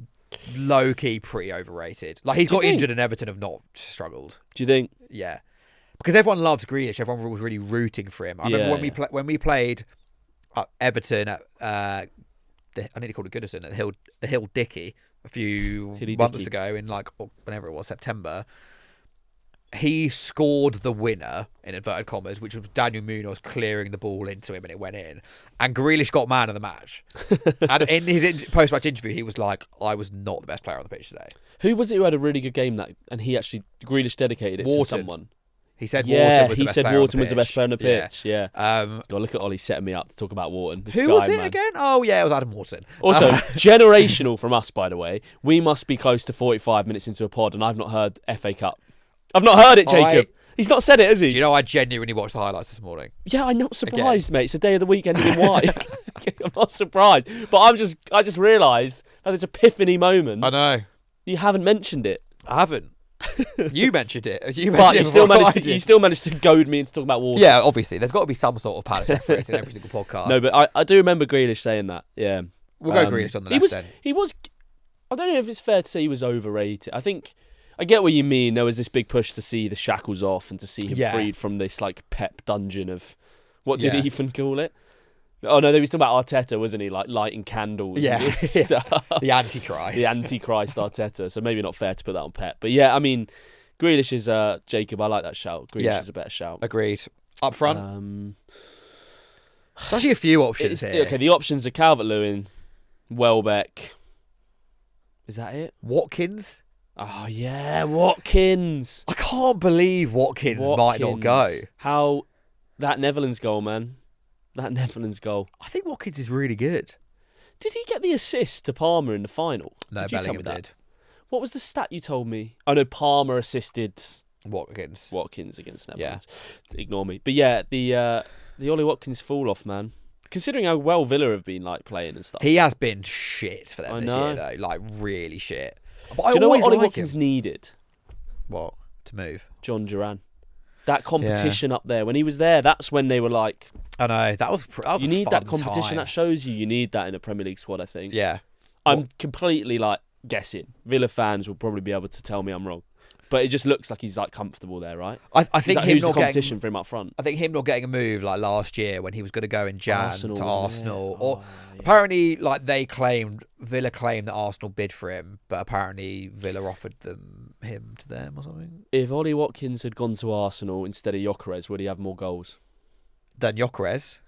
Speaker 1: low key pretty overrated. Like he's got injured and Everton have not struggled.
Speaker 2: Do you think?
Speaker 1: Yeah, because everyone loves Grealish. Everyone was really rooting for him. I remember when we played Everton at I nearly called it Goodison at the Hill Dickey a few months ago in like whenever it was September. He scored the winner in inverted commas, which was Daniel Munoz clearing the ball into him and it went in. And Grealish got man of the match. And in his post-match interview, he was like, "I was not the best player on the pitch today."
Speaker 2: Who was it who had a really good game and Grealish dedicated it to someone?
Speaker 1: He said Wharton
Speaker 2: was the best player on the pitch. Yeah. God, look at Ollie setting me up to talk about Wharton.
Speaker 1: Who was it again? Oh, yeah, it was Adam Wharton.
Speaker 2: Also, generational from us, by the way. We must be close to 45 minutes into a pod, and I've not heard FA Cup. I've not heard it, Jacob. He's not said it, has he?
Speaker 1: Do you know I genuinely watched the highlights this morning?
Speaker 2: Yeah, I'm not surprised, mate. It's a day of the week ending in Y. I'm not surprised. But I just realised had this epiphany moment.
Speaker 1: I know.
Speaker 2: You haven't mentioned it.
Speaker 1: I haven't. You mentioned it.
Speaker 2: But you still managed to goad me into talking about Wharton.
Speaker 1: Yeah, obviously. There's got to be some sort of Palace reference in every single podcast.
Speaker 2: No, but I do remember Grealish saying that. Yeah.
Speaker 1: We'll go Grealish on the left then.
Speaker 2: He was... I don't know if it's fair to say he was overrated. I think I get what you mean. There was this big push to see the shackles off and to see him freed from this like Pep dungeon of what did Ethan call it? Oh no, they was talking about Arteta, wasn't he? Like lighting candles.
Speaker 1: Yeah,
Speaker 2: and stuff.
Speaker 1: The Antichrist.
Speaker 2: The Antichrist Arteta. So maybe not fair to put that on Pep. But yeah, I mean, Grealish is Jacob. I like that shout. Grealish is a better shout.
Speaker 1: Agreed. Up front. There's actually a few options here.
Speaker 2: Okay, the options are Calvert-Lewin, Welbeck. Is that it?
Speaker 1: Watkins.
Speaker 2: Oh yeah, Watkins.
Speaker 1: I can't believe Watkins might not go.
Speaker 2: How that Netherlands goal, man. That Netherlands goal.
Speaker 1: I think Watkins is really good.
Speaker 2: Did he get the assist to Palmer in the final?
Speaker 1: No,
Speaker 2: did you tell me
Speaker 1: Bellingham
Speaker 2: that?
Speaker 1: did.
Speaker 2: What was the stat you told me? Oh no, Palmer assisted
Speaker 1: Watkins
Speaker 2: against Netherlands. Yeah. Ignore me. But yeah, the Ollie Watkins fall off, man. Considering how well Villa have been like playing and stuff.
Speaker 1: He has been shit for them this year though, like really shit. But
Speaker 2: Do you know what Ollie Watkins needed?
Speaker 1: What? To move?
Speaker 2: John Duran. That competition up there. When he was there, that's when they were like...
Speaker 1: I know. That was
Speaker 2: you need
Speaker 1: that
Speaker 2: competition.
Speaker 1: Time.
Speaker 2: That shows you need that in a Premier League squad, I think.
Speaker 1: Yeah.
Speaker 2: I'm completely like guessing. Villa fans will probably be able to tell me I'm wrong. But it just looks like he's like comfortable there, right?
Speaker 1: I think him
Speaker 2: who's
Speaker 1: not
Speaker 2: the competition for him up front?
Speaker 1: I think him not getting a move like last year when he was going to go in Jan to Arsenal.
Speaker 2: Or
Speaker 1: apparently, like Villa claimed that Arsenal bid for him, but apparently Villa offered him to them or something.
Speaker 2: If Ollie Watkins had gone to Arsenal instead of Gyökeres, would he have more goals?
Speaker 1: Than Gyökeres?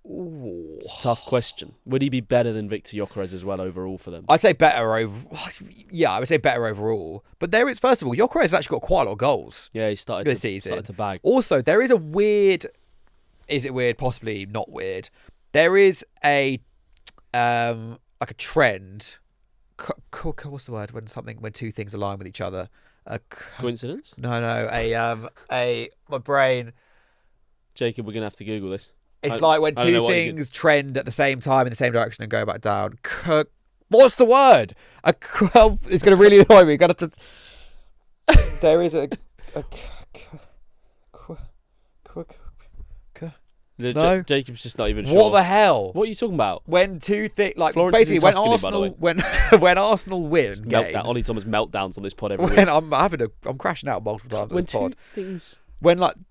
Speaker 2: It's a tough question. Would he be better than Victor Gyökeres as well overall for them?
Speaker 1: I'd say better I would say better overall. But there is, first of all, Gyökeres has actually got quite a lot of goals.
Speaker 2: Yeah, he started to bag.
Speaker 1: Also, there is a weird... Is it weird? Possibly not weird. There is a like a trend. What's the word when two things align with each other?
Speaker 2: Coincidence?
Speaker 1: No. My brain.
Speaker 2: Jacob, we're gonna have to Google this.
Speaker 1: It's like when two things trend at the same time in the same direction and go back down. What's the word? It's going to really annoy me. There is a no?
Speaker 2: Jacob's just not even sure.
Speaker 1: What the hell?
Speaker 2: What are you talking about?
Speaker 1: When two things, like
Speaker 2: Florence
Speaker 1: basically when
Speaker 2: Tuscany,
Speaker 1: Arsenal, when Arsenal win games,
Speaker 2: Ollie Thomas meltdowns on this pod every week.
Speaker 1: I'm crashing out multiple times on this pod.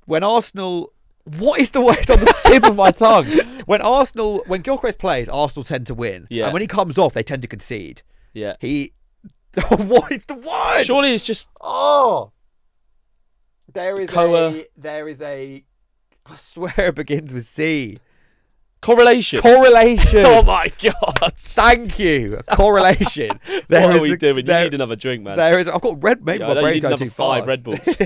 Speaker 1: When Arsenal. What is the word on the tip of my tongue? When Gyökeres plays, Arsenal tend to win.
Speaker 2: Yeah.
Speaker 1: And when he comes off, they tend to concede.
Speaker 2: Yeah.
Speaker 1: What is the word?
Speaker 2: Surely it's just...
Speaker 1: There is a... I swear it begins with C.
Speaker 2: Correlation.
Speaker 1: Oh
Speaker 2: my God.
Speaker 1: Thank you. Correlation.
Speaker 2: What are we doing? You need another drink, man.
Speaker 1: There is. I've got red. Maybe my brain's going too
Speaker 2: 5
Speaker 1: fast.
Speaker 2: Red Bulls.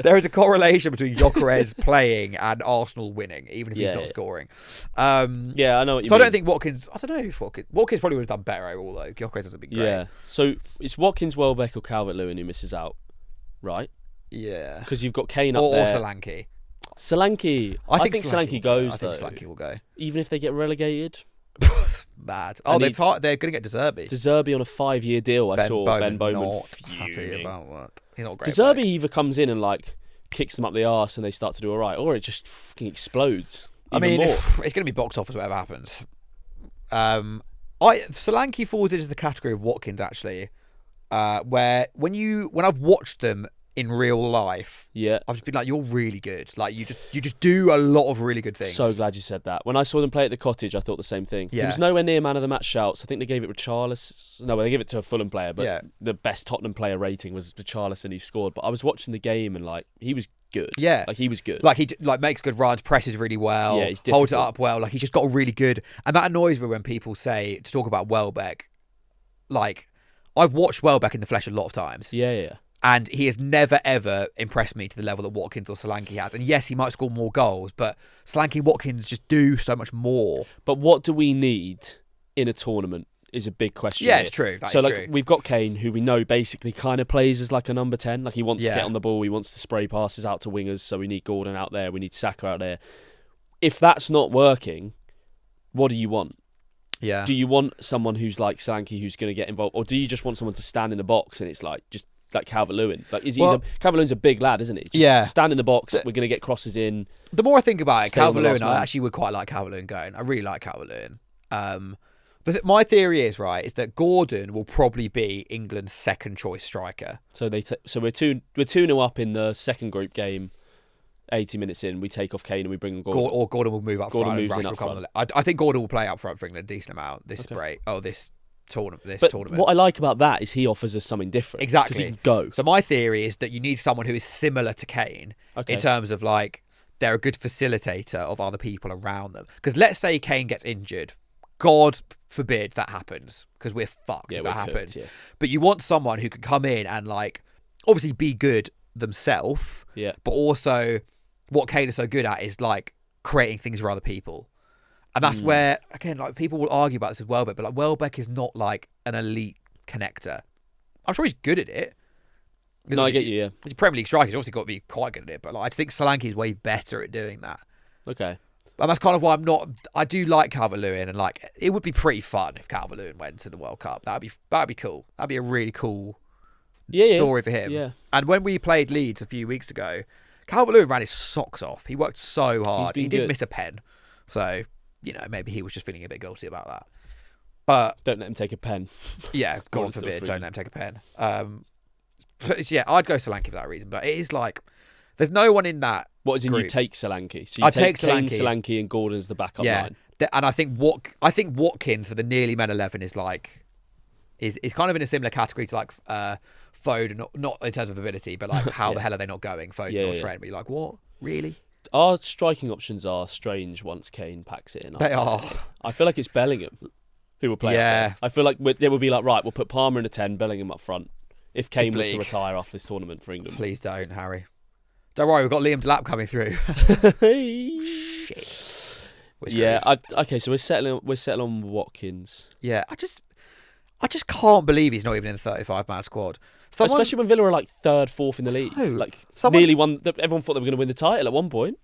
Speaker 1: There is a correlation between Gyökeres playing and Arsenal winning, even if he's not scoring.
Speaker 2: Yeah, I know what you mean.
Speaker 1: So I don't think Watkins. I don't know if Watkins probably would have done better overall though. Gyökeres hasn't been great.
Speaker 2: Yeah. So it's Watkins, Welbeck, or Calvert-Lewin who misses out, right?
Speaker 1: Yeah.
Speaker 2: Because you've got Kane up there.
Speaker 1: Or Solanke.
Speaker 2: Solanke. I think Solanke goes.
Speaker 1: I think Solanke will go,
Speaker 2: even if they get relegated.
Speaker 1: Mad. Oh, they're going to get De Zerbi.
Speaker 2: De Zerbi on a 5-year deal. I saw Ben Bowman
Speaker 1: not happy about that. He's not great.
Speaker 2: De Zerbi either comes in and like kicks them up the arse and they start to do all right, or it just fucking explodes.
Speaker 1: I mean, it's going to be box office whatever happens. Solanke falls into the category of Watkins actually, where when I've watched them in real life, I've just been like, you're really good. Like you just do a lot of really good things.
Speaker 2: So glad you said that. When I saw them play at the Cottage, I thought the same thing.
Speaker 1: Yeah.
Speaker 2: He was nowhere near man of the match shouts. I think they gave it Richarlison. No, they gave it to a Fulham player, but the best Tottenham player rating was Richarlison. He scored, but I was watching the game and like he was good.
Speaker 1: Yeah,
Speaker 2: like he was good.
Speaker 1: Like he makes good runs, presses really well.
Speaker 2: Yeah, he's
Speaker 1: holds it up well. Like he's just got a really good. And that annoys me when people say to talk about Welbeck. Like I've watched Welbeck in the flesh a lot of times.
Speaker 2: Yeah.
Speaker 1: And he has never, ever impressed me to the level that Watkins or Solanke has. And yes, he might score more goals, but Solanke and Watkins just do so much more.
Speaker 2: But what do we need in a tournament is a big question.
Speaker 1: Yeah,
Speaker 2: here.
Speaker 1: it's true. That's
Speaker 2: true. We've got Kane, who we know basically kind of plays as like a number 10. Like he wants to get on the ball. He wants to spray passes out to wingers. So we need Gordon out there. We need Saka out there. If that's not working, what do you want?
Speaker 1: Yeah.
Speaker 2: Do you want someone who's like Solanke who's going to get involved? Or do you just want someone to stand in the box and it's like just... like Calvert-Lewin. Like Calvert-Lewin's a big lad, isn't he? Just stand in the box, we're going to get crosses in.
Speaker 1: The more I think about it, Calvert-Lewin, I actually would quite like Calvert-Lewin going. I really like Calvert-Lewin. My theory is that Gordon will probably be England's second choice striker.
Speaker 2: So we're 2-0 up in the second group game. 80 minutes in, we take off Kane and we bring on Gordon.
Speaker 1: Or Gordon will move up
Speaker 2: Gordon
Speaker 1: front.
Speaker 2: moves in up front.
Speaker 1: I think Gordon will play up front for England a decent amount this tournament.
Speaker 2: But what I like about that is he offers us something different.
Speaker 1: Exactly.
Speaker 2: Because he can go.
Speaker 1: So my theory is that you need someone who is similar to Kane in terms of like they're a good facilitator of other people around them. Because let's say Kane gets injured. God forbid that happens, because we're fucked if that happens. Yeah. But you want someone who can come in and like obviously be good themselves, but also what Kane is so good at is like creating things for other people. And that's where, again, like people will argue about this with Welbeck, but like Welbeck is not like an elite connector. I'm sure he's good at it.
Speaker 2: No, I get you, yeah.
Speaker 1: He's a Premier League striker. He's obviously got to be quite good at it, but like, I just think Solanke is way better at doing that.
Speaker 2: Okay.
Speaker 1: And that's kind of why I do like Calvert-Lewin, and like it would be pretty fun if Calvert-Lewin went to the World Cup. That'd be cool. That'd be a really cool story for him.
Speaker 2: Yeah.
Speaker 1: And when we played Leeds a few weeks ago, Calvert-Lewin ran his socks off. He worked so hard. He didn't miss a pen. So, maybe he was just feeling a bit guilty about that. But
Speaker 2: don't let him take a pen.
Speaker 1: Yeah, God forbid, don't let him take a pen. I'd go Solanke for that reason. But it is like, there's no one in that.
Speaker 2: What is in
Speaker 1: group.
Speaker 2: You take Solanke? So you take Kane, Solanke, and Gordon as the backup line.
Speaker 1: And I think Watkins for the nearly men 11 is like is kind of in a similar category to like Foden, not in terms of ability, but like how the hell are they not going? Foden or Trent? But you're like, what? Really?
Speaker 2: Our striking options are strange once Kane packs it in.
Speaker 1: They are.
Speaker 2: I feel like it's Bellingham who will play.
Speaker 1: Yeah.
Speaker 2: I feel like they would be like, right, we'll put Palmer in a 10, Bellingham up front. If Kane was to retire off this tournament for England.
Speaker 1: Please don't, Harry. Don't worry, we've got Liam Delap coming through. Shit.
Speaker 2: Okay, so we're settling on Watkins.
Speaker 1: Yeah, I just can't believe he's not even in the 35-man squad.
Speaker 2: Especially when Villa are like third, fourth in the league.
Speaker 1: No.
Speaker 2: Like nearly won. Everyone thought they were going to win the title at one point.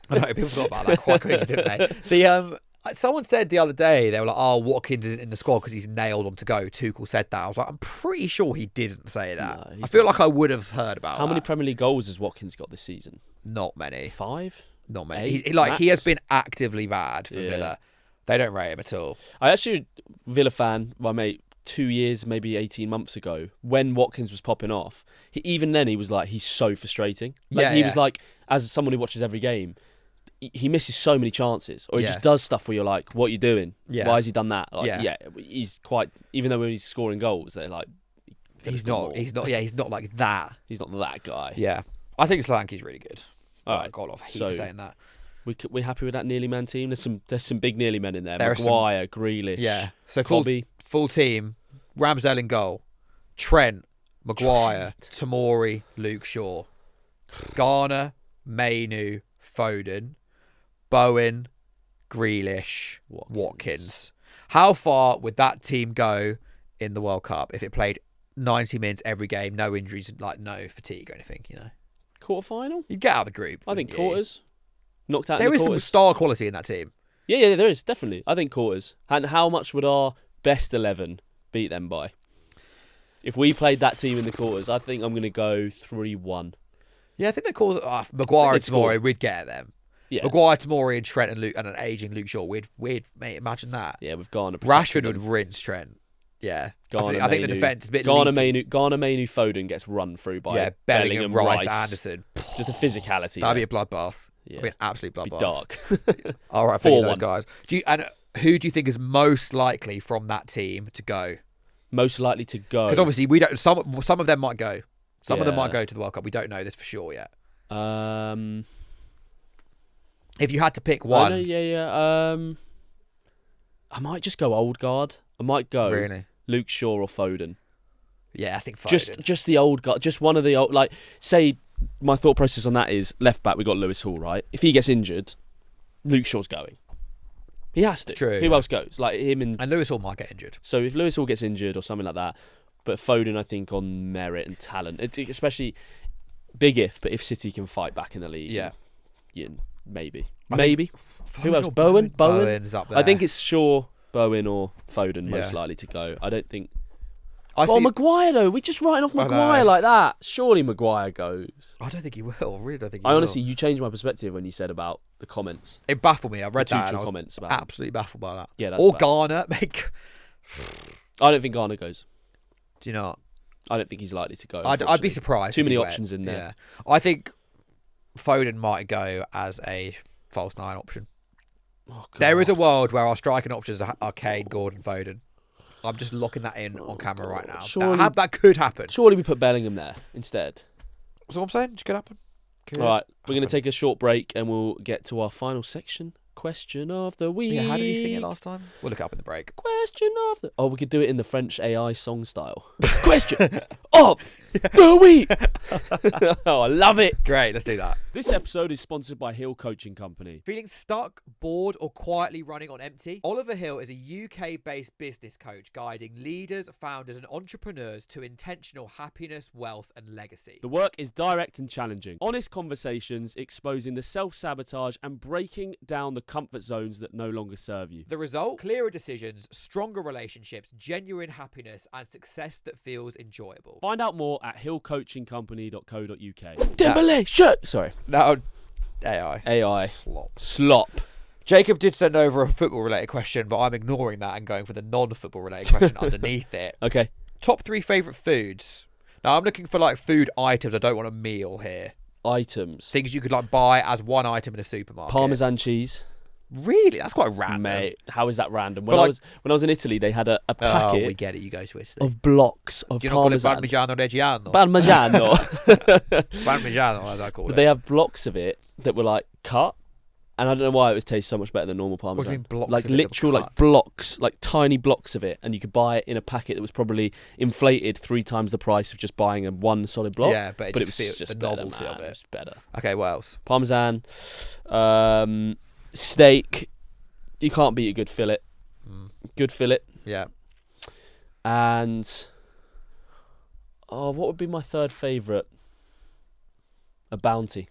Speaker 1: I know, people forgot about that quite quickly, didn't they? Someone said the other day, they were like, "Oh, Watkins isn't in the squad because he's nailed on to go." Tuchel said that. I was like, I'm pretty sure he didn't say that. No, I feel like I would have heard about
Speaker 2: How many Premier League goals has Watkins got this season?
Speaker 1: Not many.
Speaker 2: 5?
Speaker 1: Not many. He has been actively bad for Villa. They don't rate him at all.
Speaker 2: I actually, Villa fan, my mate, 2 years, maybe 18 months ago, when Watkins was popping off, even then he was like, he's so frustrating. He was like, as someone who watches every game, he misses so many chances, or he just does stuff where you're like, what are you doing?
Speaker 1: Yeah.
Speaker 2: Why has he done that? He's quite, even though when he's scoring goals, they're like,
Speaker 1: he's not like that.
Speaker 2: He's not that guy.
Speaker 1: Yeah. I think Solanke's really good.
Speaker 2: All right.
Speaker 1: God, I hate saying that.
Speaker 2: We're happy with that nearly man team. There's some big nearly men in there. Maguire, Grealish.
Speaker 1: Yeah. So
Speaker 2: full
Speaker 1: team. Ramsdale in goal. Trent, Maguire, Tomori, Luke Shaw. Garner, Mainu, Foden, Bowen, Grealish, Watkins. How far would that team go in the World Cup if it played 90 minutes every game, no injuries, like no fatigue or anything,
Speaker 2: Quarter-final?
Speaker 1: You'd get out of the group.
Speaker 2: I think quarters. Knocked out
Speaker 1: There is
Speaker 2: quarters.
Speaker 1: some star quality in that team.
Speaker 2: Yeah, there is, definitely. I think quarters. And how much would our best 11 beat them by? If we played that team in the quarters, I think I'm going to go 3-1.
Speaker 1: Yeah, I think they call Maguire and Tomori, we'd get at them.
Speaker 2: Yeah.
Speaker 1: Maguire, Tomori, and Trent, and an aging Luke Shaw. We'd mate, imagine that.
Speaker 2: Yeah, we've Garner.
Speaker 1: Rashford would rinse Trent. Yeah. I think the defence is a bit
Speaker 2: Garner, Mainu, Foden gets run through by
Speaker 1: Bellingham, Rice, Anderson.
Speaker 2: Just the physicality.
Speaker 1: That'd be a bloodbath. Yeah. That'd be an absolute bloodbath.
Speaker 2: Dark.
Speaker 1: All right, for those guys. Who do you think is most likely from that team to go?
Speaker 2: Most likely to go?
Speaker 1: Because obviously we don't. Some of them might go. Some of them might go to the World Cup. We don't know this for sure yet. If you had to pick one,
Speaker 2: I might just go old guard. I might go Luke Shaw or Foden.
Speaker 1: Yeah, I think Foden.
Speaker 2: Just the old guard. Just one of the old. Like, say, my thought process on that is left back. We got Lewis Hall, right? If he gets injured, Luke Shaw's going. He has to.
Speaker 1: True.
Speaker 2: Who else goes? Like him and
Speaker 1: Lewis Hall might get injured.
Speaker 2: So if Lewis Hall gets injured or something like that, but Foden, I think, on merit and talent, especially big if, but if City can fight back in the league, maybe. Who else? Bowen.
Speaker 1: Bowen's up there.
Speaker 2: I think it's Shaw, Bowen, or Foden most likely to go. I don't think. Maguire though. We're just writing off Maguire like that. Surely Maguire goes.
Speaker 1: I don't think he will. I really don't think he
Speaker 2: will.
Speaker 1: Honestly,
Speaker 2: you changed my perspective when you said about the comments.
Speaker 1: It baffled me. I read that and I was
Speaker 2: comments about
Speaker 1: absolutely baffled by that.
Speaker 2: Yeah, that's
Speaker 1: or
Speaker 2: bad.
Speaker 1: Garner. Make...
Speaker 2: I don't think Garner goes.
Speaker 1: Do you not?
Speaker 2: I don't think he's likely to go.
Speaker 1: I'd be surprised.
Speaker 2: Too many options in there.
Speaker 1: Yeah. I think Foden might go as a false 9 option.
Speaker 2: Oh,
Speaker 1: there is a world where our striking options are Kane, Gordon, Foden. I'm just locking that in on camera right now.
Speaker 2: Surely,
Speaker 1: that could happen.
Speaker 2: Surely we put Bellingham there instead.
Speaker 1: That's what I'm saying. It could happen.
Speaker 2: All right, we're going to take a short break and we'll get to our final section. Question of the week.
Speaker 1: Yeah, how did he sing it last time? We'll look it up in the break.
Speaker 2: Question of the... Oh, we could do it in the French AI song style. Question of the week. Oh, I love it.
Speaker 1: Great, let's do that.
Speaker 2: This episode is sponsored by Hill Coaching Company.
Speaker 1: Feeling stuck, bored, or quietly running on empty? Oliver Hill is a UK-based business coach guiding leaders, founders, and entrepreneurs to intentional happiness, wealth, and legacy.
Speaker 2: The work is direct and challenging. Honest conversations exposing the self-sabotage and breaking down the comfort zones that no longer serve you.
Speaker 1: The result? Clearer decisions, stronger relationships, genuine happiness, and success that feels enjoyable.
Speaker 2: Find out more at hillcoachingcompany.co.uk. Dembele, shirt! Sorry.
Speaker 1: No, AI.
Speaker 2: AI.
Speaker 1: Slop. Jacob did send over a football-related question, but I'm ignoring that and going for the non-football-related question underneath it.
Speaker 2: Okay.
Speaker 1: Top 3 favourite foods. Now, I'm looking for, like, food items. I don't want a meal here.
Speaker 2: Items.
Speaker 1: Things you could, like, buy as one item in a supermarket.
Speaker 2: Parmesan cheese.
Speaker 1: Really? That's quite random.
Speaker 2: Mate, how is that random? When I was in Italy, they had a packet.
Speaker 1: Oh, we get it. You go to Italy.
Speaker 2: Of blocks of Parmesan.
Speaker 1: Do you not call it Parmigiano Reggiano?
Speaker 2: Parmigiano.
Speaker 1: Parmigiano, as I call it.
Speaker 2: They have blocks of it that were like cut, and I don't know why it would taste so much better than normal Parmesan.
Speaker 1: What do you mean blocks?
Speaker 2: Like
Speaker 1: of it
Speaker 2: literal,
Speaker 1: that were
Speaker 2: like blocks, like tiny blocks of it, and you could buy it in a packet that was probably inflated 3 times the price of just buying a one solid block.
Speaker 1: Yeah, but it was just the
Speaker 2: better,
Speaker 1: novelty of it.
Speaker 2: It was better.
Speaker 1: Okay, what else?
Speaker 2: Parmesan, steak. You can't beat a good fillet. Good fillet.
Speaker 1: Yeah.
Speaker 2: And what would be my third favourite? A Bounty.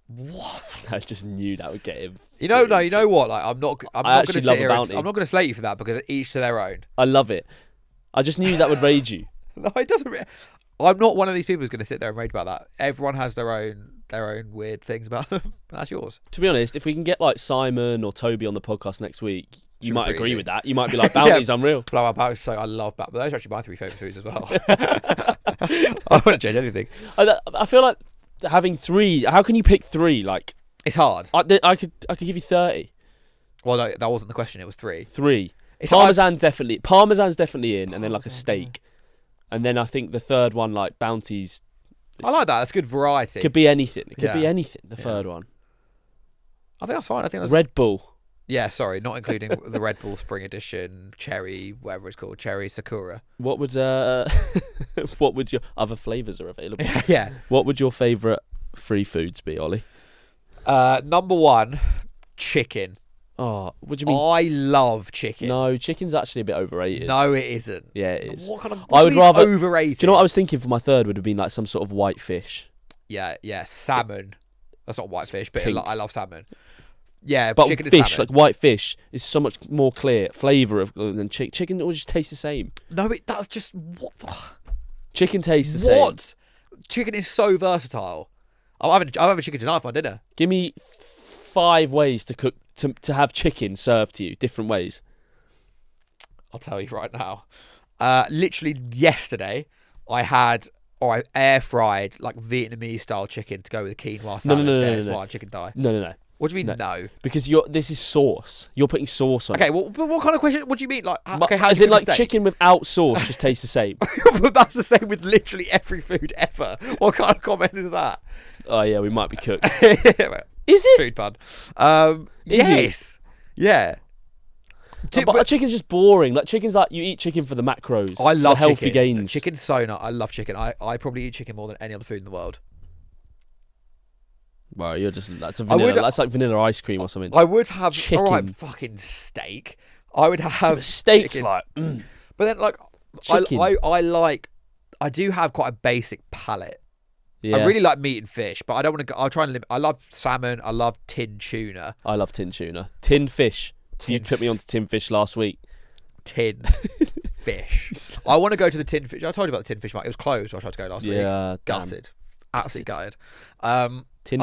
Speaker 1: What?
Speaker 2: I just knew that would get him.
Speaker 1: You know what? Like, I'm not going to sit here. I'm
Speaker 2: Bounty.
Speaker 1: not going to slate you for that because each to their own.
Speaker 2: I love it. I just knew that would rage you.
Speaker 1: No, it doesn't. I'm not one of these people who's going to sit there and rage about that. Everyone has their own weird things about them. That's yours.
Speaker 2: To be honest, if we can get like Simon or Toby on the podcast next week, you might agree
Speaker 1: easy.
Speaker 2: with that. You might be like, Bounty's unreal.
Speaker 1: Blow up Bounty. So I love Bounty. But those are actually my 3 favourite foods as well. I wouldn't change anything.
Speaker 2: I feel like having 3. How can you pick 3? Like,
Speaker 1: it's hard.
Speaker 2: I could give you 30.
Speaker 1: Well, no, that wasn't the question. It was 3.
Speaker 2: 3. Parmesan's definitely in, and then like a steak. And then I think the third one, like Bounty's.
Speaker 1: I like that. That's good variety.
Speaker 2: Could be anything. It could be anything. The third one.
Speaker 1: I think that's fine. I think that's
Speaker 2: Red Bull.
Speaker 1: Yeah, sorry, not including the Red Bull Spring Edition, Cherry, whatever it's called, Cherry Sakura.
Speaker 2: What would your other flavours are available?
Speaker 1: Yeah.
Speaker 2: What would your favourite free foods be, Ollie?
Speaker 1: Number 1, chicken.
Speaker 2: Oh, what do you mean?
Speaker 1: I love chicken.
Speaker 2: No, chicken's actually a bit overrated.
Speaker 1: No, it isn't.
Speaker 2: Yeah, it is.
Speaker 1: What kind of?
Speaker 2: I would rather
Speaker 1: overrated.
Speaker 2: Do you know what I was thinking for my third would have been like some sort of white fish.
Speaker 1: Yeah, salmon. That's not white fish, but I love salmon. Yeah,
Speaker 2: but
Speaker 1: chicken
Speaker 2: fish,
Speaker 1: is
Speaker 2: like white fish, is so much more clear flavour than chicken. Chicken will just taste the same.
Speaker 1: No, that's just what.
Speaker 2: Chicken tastes the same.
Speaker 1: What? Chicken is so versatile. I'm having chicken tonight for my dinner.
Speaker 2: Give me 5 ways to cook to have chicken served to you, different ways.
Speaker 1: I'll tell you right now. Literally yesterday, I air fried like Vietnamese style chicken to go with quinoa salad. No. Chicken thigh.
Speaker 2: No.
Speaker 1: What do you mean no?
Speaker 2: Because this is sauce. You're putting sauce on.
Speaker 1: Okay, well, but what kind of question? What do you mean? Like, okay, how
Speaker 2: is it like chicken without sauce just tastes the same?
Speaker 1: But that's the same with literally every food ever. What kind of comment is that?
Speaker 2: Oh yeah, we might be cooked.
Speaker 1: Is it? Food pun. Yes. Yeah.
Speaker 2: But chicken's just boring. Like chicken's like you eat chicken for the macros.
Speaker 1: I love
Speaker 2: healthy
Speaker 1: chicken.
Speaker 2: gains.
Speaker 1: Chicken's so nice. I love chicken. I probably eat chicken more than any other food in the world.
Speaker 2: Well, that's like vanilla ice cream or something.
Speaker 1: I would have
Speaker 2: chicken.
Speaker 1: All right, fucking steak. I would have
Speaker 2: steaks
Speaker 1: chicken.
Speaker 2: like.
Speaker 1: But then like
Speaker 2: chicken.
Speaker 1: I do have quite a basic palate.
Speaker 2: Yeah.
Speaker 1: I really like meat and fish, but I don't want to. I'll try and limit. I love salmon. I love tin tuna.
Speaker 2: I love tin tuna. Tin fish. You put me onto tin fish last week.
Speaker 1: Tin. fish. I want to go to the tin fish. I told you about the tin fish market. It was closed. So I tried to go last week. Gutted. Absolutely gutted. Tin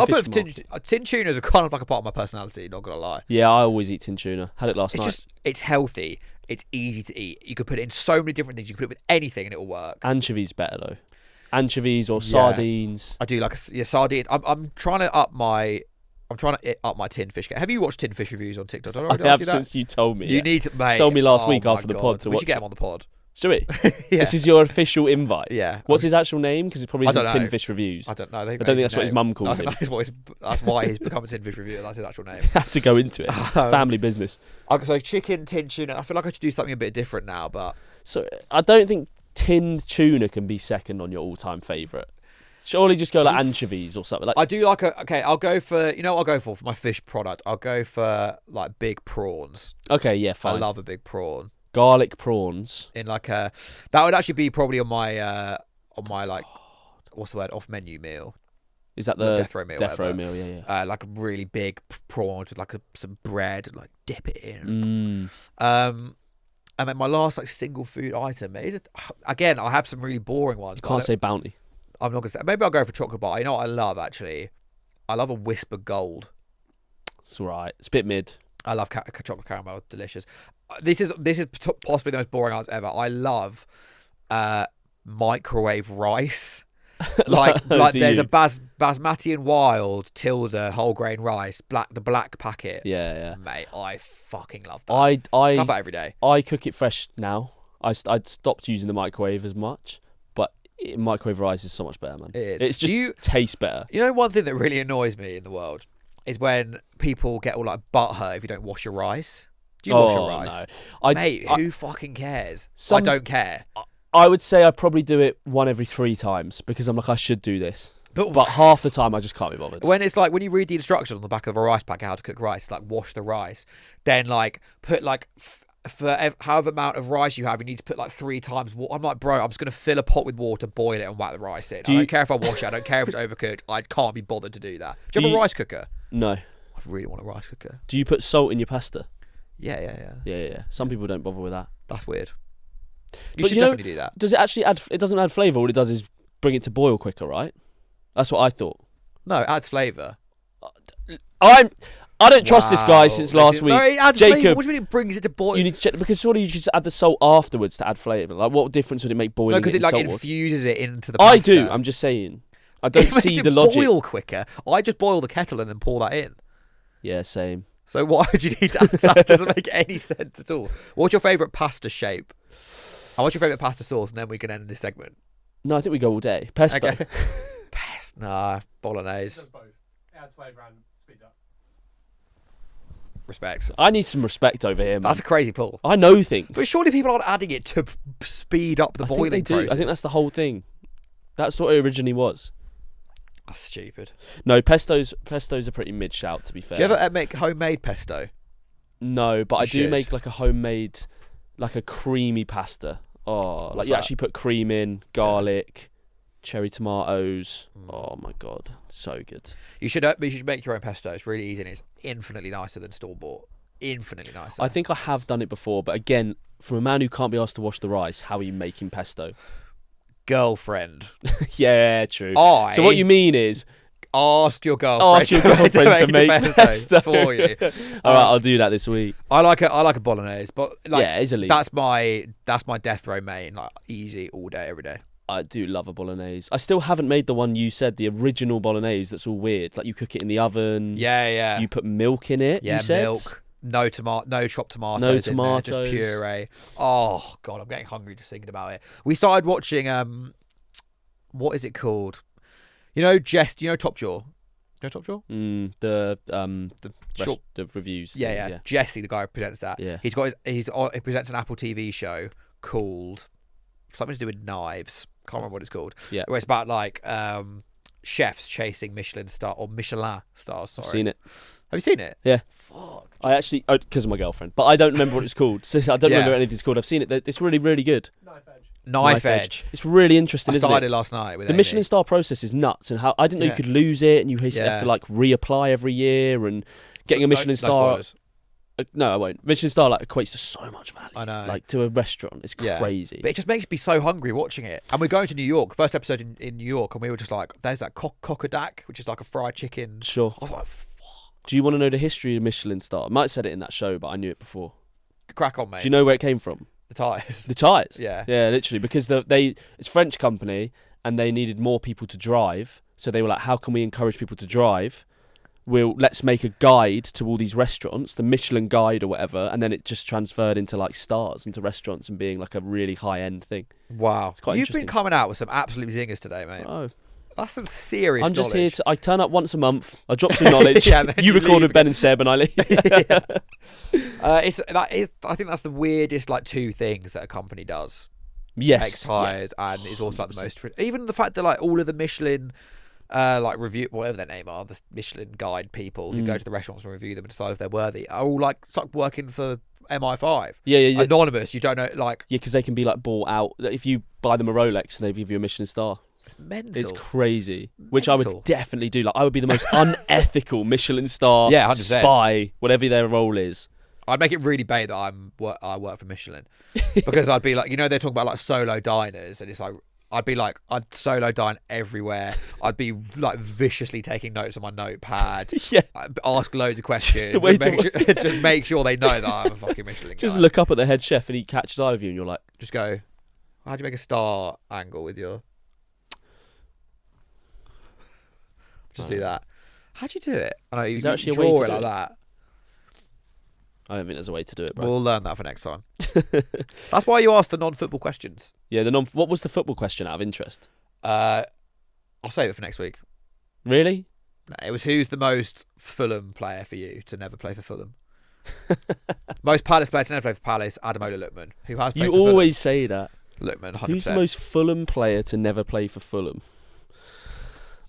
Speaker 1: tunas are kind of like a part of my personality, not gonna lie.
Speaker 2: Yeah, I always eat tin tuna. Had it last night.
Speaker 1: It's healthy. It's easy to eat. You could put it in so many different things. You can put it with anything and it will work.
Speaker 2: Anchovies better though. Anchovies or sardines.
Speaker 1: I do like sardine. I'm trying to up my tin fish game. Have you watched tin fish reviews on TikTok?
Speaker 2: I have since you told me.
Speaker 1: You need to, mate.
Speaker 2: Told me last week after the pod to watch.
Speaker 1: We should get him on the pod.
Speaker 2: Should we? This is your official invite.
Speaker 1: Yeah.
Speaker 2: What's his actual name? Because it probably isn't Tin Fish Reviews.
Speaker 1: I don't know. I
Speaker 2: don't think that's what his mum calls him.
Speaker 1: That's why he's become a Tin Fish Reviewer. That's his actual name.
Speaker 2: Have to go into it. Family business.
Speaker 1: So chicken, tin tuna. I feel like I should do something a bit different now, but
Speaker 2: so I don't think tinned tuna can be second on your all-time favourite. Surely just go like anchovies or something. Like
Speaker 1: I do like I'll go for what I'll go for my fish product. I'll go for like big prawns.
Speaker 2: Okay, yeah, fine.
Speaker 1: I love a big prawn.
Speaker 2: Garlic prawns
Speaker 1: in like that would actually be probably on my like what's the word, off menu meal.
Speaker 2: Is that the
Speaker 1: death row meal?
Speaker 2: Death row meal, yeah.
Speaker 1: Like a really big prawn with like some bread and like dip it in. And then my last like single food item is again I have some really boring ones.
Speaker 2: You can't say Bounty.
Speaker 1: I'm not gonna say. Maybe I'll go for chocolate bar. You know what I love actually? I love a Whisper Gold.
Speaker 2: It's alright. It's a bit mid.
Speaker 1: I love chocolate caramel. It's delicious. This is possibly the most boring answer ever. I love microwave rice. like there's a basmati and wild tilde whole grain rice, the black packet.
Speaker 2: Yeah.
Speaker 1: Mate, I fucking love that. I love that every day.
Speaker 2: I cook it fresh now. I'd stopped using the microwave as much, but microwave rice is so much better, man.
Speaker 1: It is.
Speaker 2: It's just tastes better.
Speaker 1: You know, one thing that really annoys me in the world is when people get all like butthurt if you don't wash your rice. Do you wash your rice?
Speaker 2: No.
Speaker 1: Mate, who fucking cares? I don't care.
Speaker 2: I would say I probably do it 1 every 3 times because I'm like, I should do this. But half the time I just can't be bothered.
Speaker 1: When it's like, when you read the instructions on the back of a rice pack how to cook rice, like wash the rice, then like put like for however amount of rice you have, you need to put like 3 times water. I'm like, bro, I'm just going to fill a pot with water, boil it and whack the rice in. I don't care if I wash it. I don't care if it's overcooked. I can't be bothered to do that. Do you have a rice cooker?
Speaker 2: No.
Speaker 1: I really want a rice cooker.
Speaker 2: Do you put salt in your pasta?
Speaker 1: Yeah.
Speaker 2: Some people don't bother with that.
Speaker 1: That's weird. You should definitely do that.
Speaker 2: Does it actually add? It doesn't add flavour. All it does is bring it to boil quicker, right? That's what I thought.
Speaker 1: No, it adds flavour.
Speaker 2: I don't trust this guy since last week.
Speaker 1: No, it adds
Speaker 2: Jacob,
Speaker 1: flavour. What do you mean it brings it to boil?
Speaker 2: You need to check because surely you could add the salt afterwards to add flavour. Like, what difference would it make boiling?
Speaker 1: No, because it like
Speaker 2: infuses
Speaker 1: infuses it into the pasta.
Speaker 2: I do. I'm just saying. I don't see the logic.
Speaker 1: Boil quicker. I just boil the kettle and then pour that in.
Speaker 2: Yeah, same.
Speaker 1: So why would you need to add that? It doesn't make any sense at all. What's your favourite pasta shape? And what's your favourite pasta sauce? And then we can end this segment.
Speaker 2: No, I think we go all day. Pesto.
Speaker 1: Okay. Nah, bolognese.
Speaker 3: It does both. It adds flavour and speeds up.
Speaker 1: Respect.
Speaker 2: I need some respect over here, man.
Speaker 1: That's a crazy pull.
Speaker 2: I know things.
Speaker 1: But surely people aren't adding it to speed up the boiling process.
Speaker 2: I think that's the whole thing. That's what it originally was.
Speaker 1: That's stupid.
Speaker 2: No, pesto's a pretty mid shout, to be fair.
Speaker 1: Do you ever make homemade pesto?
Speaker 2: No, but I do make like a homemade, like a creamy pasta. Oh, like you actually put cream in, garlic, cherry tomatoes. Oh my god, so good. You should make your own pesto. It's really easy and it's infinitely nicer than store bought. Infinitely nicer. I think I have done it before, but again, from a man who can't be asked to wash the rice, how are you making pesto? Girlfriend. Yeah, true. So what you mean is ask your girlfriend to make pesto for you. All right, I'll do that this week. I like a bolognese, but like, yeah, easily. That's my death row main. Like easy all day, every day. I do love a bolognese. I still haven't made the one you said, the original bolognese. That's all weird. Like you cook it in the oven. Yeah. You put milk in it. Yeah, you said? Milk. No chopped tomatoes. No tomatoes. Just puree. Oh god, I'm getting hungry just thinking about it. We started watching what is it called? You know Top Jaw. You know Top Jaw? The reviews. Yeah. Jesse, the guy who presents that. Yeah. He presents an Apple TV show called something to do with knives. Can't remember what it's called. Yeah. Where it's about like chefs chasing Michelin stars. Sorry. I've seen it. Have you seen it? Yeah. Fuck. I actually, because of my girlfriend, but I don't remember what it's called. So I don't remember anything it's called. I've seen it. It's really, really good. Knife Edge. It's really interesting. I started it last night with the Michelin star process is nuts, and how I didn't know you could lose it, and you have to like reapply every year, and getting a Michelin star. No, I won't. Michelin star like equates to so much value.
Speaker 1: I know.
Speaker 2: Like to a restaurant, it's crazy.
Speaker 1: But it just makes me so hungry watching it. And we're going to New York, first episode in New York, and we were just like, there's that cockadak, which is like a fried chicken.
Speaker 2: Sure.
Speaker 1: I was like,
Speaker 2: do you want to know the history of Michelin star? I might have said it in that show, but I knew it before.
Speaker 1: Crack on, mate.
Speaker 2: Do you know where it came from?
Speaker 1: The tyres.
Speaker 2: The tyres.
Speaker 1: Yeah.
Speaker 2: Yeah, literally, because it's a French company and they needed more people to drive, so they were like, how can we encourage people to drive? Let's make a guide to all these restaurants, the Michelin guide or whatever, and then it just transferred into like stars into restaurants and being like a really high end thing.
Speaker 1: Wow,
Speaker 2: it's quite
Speaker 1: You've
Speaker 2: interesting.
Speaker 1: been coming out with some absolute zingers today, mate.
Speaker 2: Oh,
Speaker 1: that's some serious.
Speaker 2: I'm just
Speaker 1: knowledge.
Speaker 2: here. I turn up once a month. I drop some knowledge. You record
Speaker 1: leave.
Speaker 2: with Ben and Seb and I leave.
Speaker 1: I think that's the weirdest like two things that a company does.
Speaker 2: Yes,
Speaker 1: makes tyres and is also like the most. Even the fact that like all of the Michelin. Like review whatever their name are, the Michelin guide people who go to the restaurants and review them and decide if they're worthy are all like working for MI5.
Speaker 2: Yeah.
Speaker 1: Anonymous. You don't know, like
Speaker 2: because they can be like bought out. If you buy them a Rolex and they give you a Michelin star,
Speaker 1: it's mental.
Speaker 2: It's crazy. Which I would definitely do. Like I would be the most unethical Michelin star spy, whatever their role is.
Speaker 1: I'd make it really bait that I work for Michelin because I'd be like, they're talking about like solo diners and it's like. I'd I'd solo dine everywhere. I'd be like viciously taking notes on my notepad.
Speaker 2: Yeah.
Speaker 1: I'd ask loads of questions. Just make sure they know that I'm a fucking Michelin guy.
Speaker 2: Just look up at the head chef and he catches eye with you and you're like...
Speaker 1: Just go, how do you make a star angle with your... Just do that. How do you do it? I know you draw it like that.
Speaker 2: I don't think there's a way to do it, bro.
Speaker 1: We'll learn that for next time. That's why you ask the non-football questions.
Speaker 2: Yeah, what was the football question out of interest?
Speaker 1: I'll save it for next week.
Speaker 2: Really?
Speaker 1: No, it was who's the most Fulham player for you to never play for Fulham? Most Palace player to never play for Palace, Ademola Lookman. Who has played for Fulham.
Speaker 2: You always say that.
Speaker 1: Lookman, 100%.
Speaker 2: Who's the most Fulham player to never play for Fulham?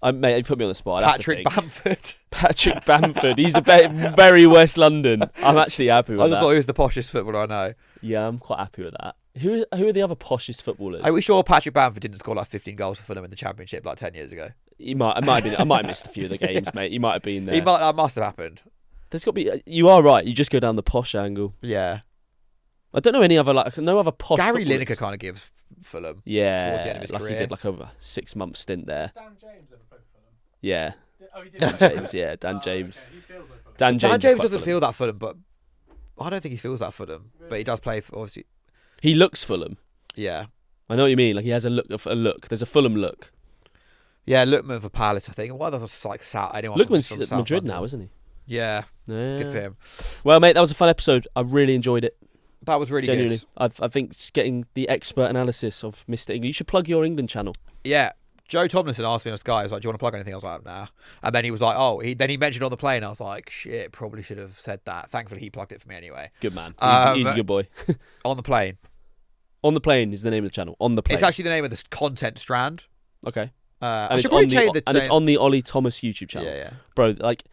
Speaker 2: Mate, you put me on the spot.
Speaker 1: Patrick Bamford.
Speaker 2: Patrick Bamford. He's a very West London. I'm actually happy with that.
Speaker 1: I just thought he was the poshest footballer I know.
Speaker 2: Yeah, I'm quite happy with that. Who are the other poshest footballers?
Speaker 1: Are we sure Patrick Bamford didn't score like 15 goals for Fulham in the Championship like 10 years ago?
Speaker 2: I might have missed a few of the games, mate. He might have been there.
Speaker 1: That must have happened.
Speaker 2: There's got to be. You are right. You just go down the posh angle.
Speaker 1: Yeah.
Speaker 2: I don't know any other no other posh.
Speaker 1: Gary Lineker kind of gives Fulham.
Speaker 2: Yeah.
Speaker 1: Towards the end of his career.
Speaker 2: He did like a 6-month stint there.
Speaker 3: Dan James ever played for Fulham?
Speaker 2: Yeah.
Speaker 3: Oh, he did.
Speaker 2: Dan James. Yeah, Dan James.
Speaker 3: Okay. He feels like Fulham.
Speaker 2: Dan
Speaker 1: James doesn't feel that Fulham, but I don't think he feels that Fulham. But he does play for obviously.
Speaker 2: He looks Fulham.
Speaker 1: Yeah.
Speaker 2: I know what you mean. Like he has a look. There's a Fulham look.
Speaker 1: Yeah, Lookman for Palace, I think. Why does like South?
Speaker 2: Lookman's at Madrid now, isn't he?
Speaker 1: Yeah. Good for him.
Speaker 2: Well, mate, that was a fun episode. I really enjoyed it.
Speaker 1: That was really
Speaker 2: Genuinely.
Speaker 1: good.
Speaker 2: I think getting the expert analysis of Mr. England. You should plug your England channel.
Speaker 1: Yeah. Joe Tomlinson asked me on Sky, he was like, do you want to plug anything? I was like, nah. And then he was like, then he mentioned on the plane. I was like, shit, probably should have said that. Thankfully, he plugged it for me anyway.
Speaker 2: Good man. He's a good boy.
Speaker 1: On the plane.
Speaker 2: On the Plane is the name of the channel. On the Plane.
Speaker 1: It's actually the name of the content strand.
Speaker 2: Okay.
Speaker 1: I should probably change the
Speaker 2: and it's on the Ollie Thomas YouTube channel.
Speaker 1: Yeah.
Speaker 2: Bro, like...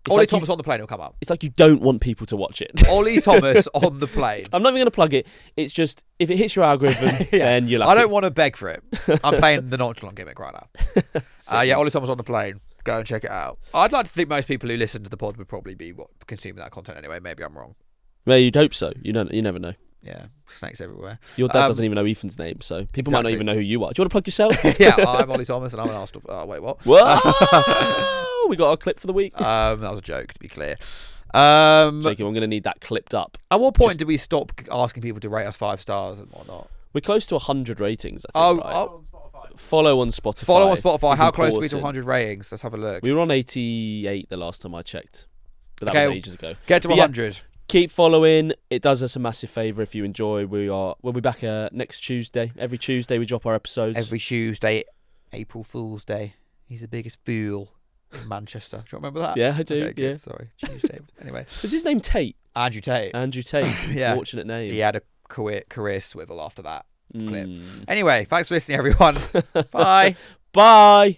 Speaker 1: Ollie Thomas on the plane will come up.
Speaker 2: It's like you don't want people to watch it.
Speaker 1: Ollie Thomas on the plane.
Speaker 2: I'm not even going to plug it. It's just, if it hits your algorithm, then you'll have
Speaker 1: I don't want to beg for it. I'm playing the nonchalant gimmick right now. Yeah, Ollie Thomas on the plane. Go and check it out. I'd like to think most people who listen to the pod would probably be consuming that content anyway. Maybe I'm wrong.
Speaker 2: Well, you'd hope so. You never know.
Speaker 1: Yeah, snakes everywhere.
Speaker 2: Your dad doesn't even know Ethan's name, so people might not even know who you are. Do you want to plug yourself?
Speaker 1: Yeah, I'm Ollie Thomas and I'm an Arsenal... wait, what?
Speaker 2: Whoa! We got our clip for the week.
Speaker 1: That was a joke, to be clear.
Speaker 2: Jacob, I'm going to need that clipped up.
Speaker 1: At what point do we stop asking people to rate us 5 stars and whatnot?
Speaker 2: We're close to 100 ratings, I think, right? Follow on Spotify.
Speaker 1: Follow on Spotify. How close are we to 100 ratings? Let's have a look.
Speaker 2: We were on 88 the last time I checked. But that was ages ago.
Speaker 1: Get to 100.
Speaker 2: Keep following. It does us a massive favour if you enjoy. We'll be back next Tuesday. Every Tuesday we drop our episodes.
Speaker 1: Every Tuesday, April Fool's Day. He's the biggest fool in Manchester. Do you remember that?
Speaker 2: Yeah, I do.
Speaker 1: Okay,
Speaker 2: yeah.
Speaker 1: Sorry, Tuesday. Anyway,
Speaker 2: is his name Tate?
Speaker 1: Andrew Tate.
Speaker 2: Andrew Tate.
Speaker 1: Yeah.
Speaker 2: Fortunate name.
Speaker 1: He had a career swivel after that clip. Anyway, thanks for listening, everyone. Bye.
Speaker 2: Bye.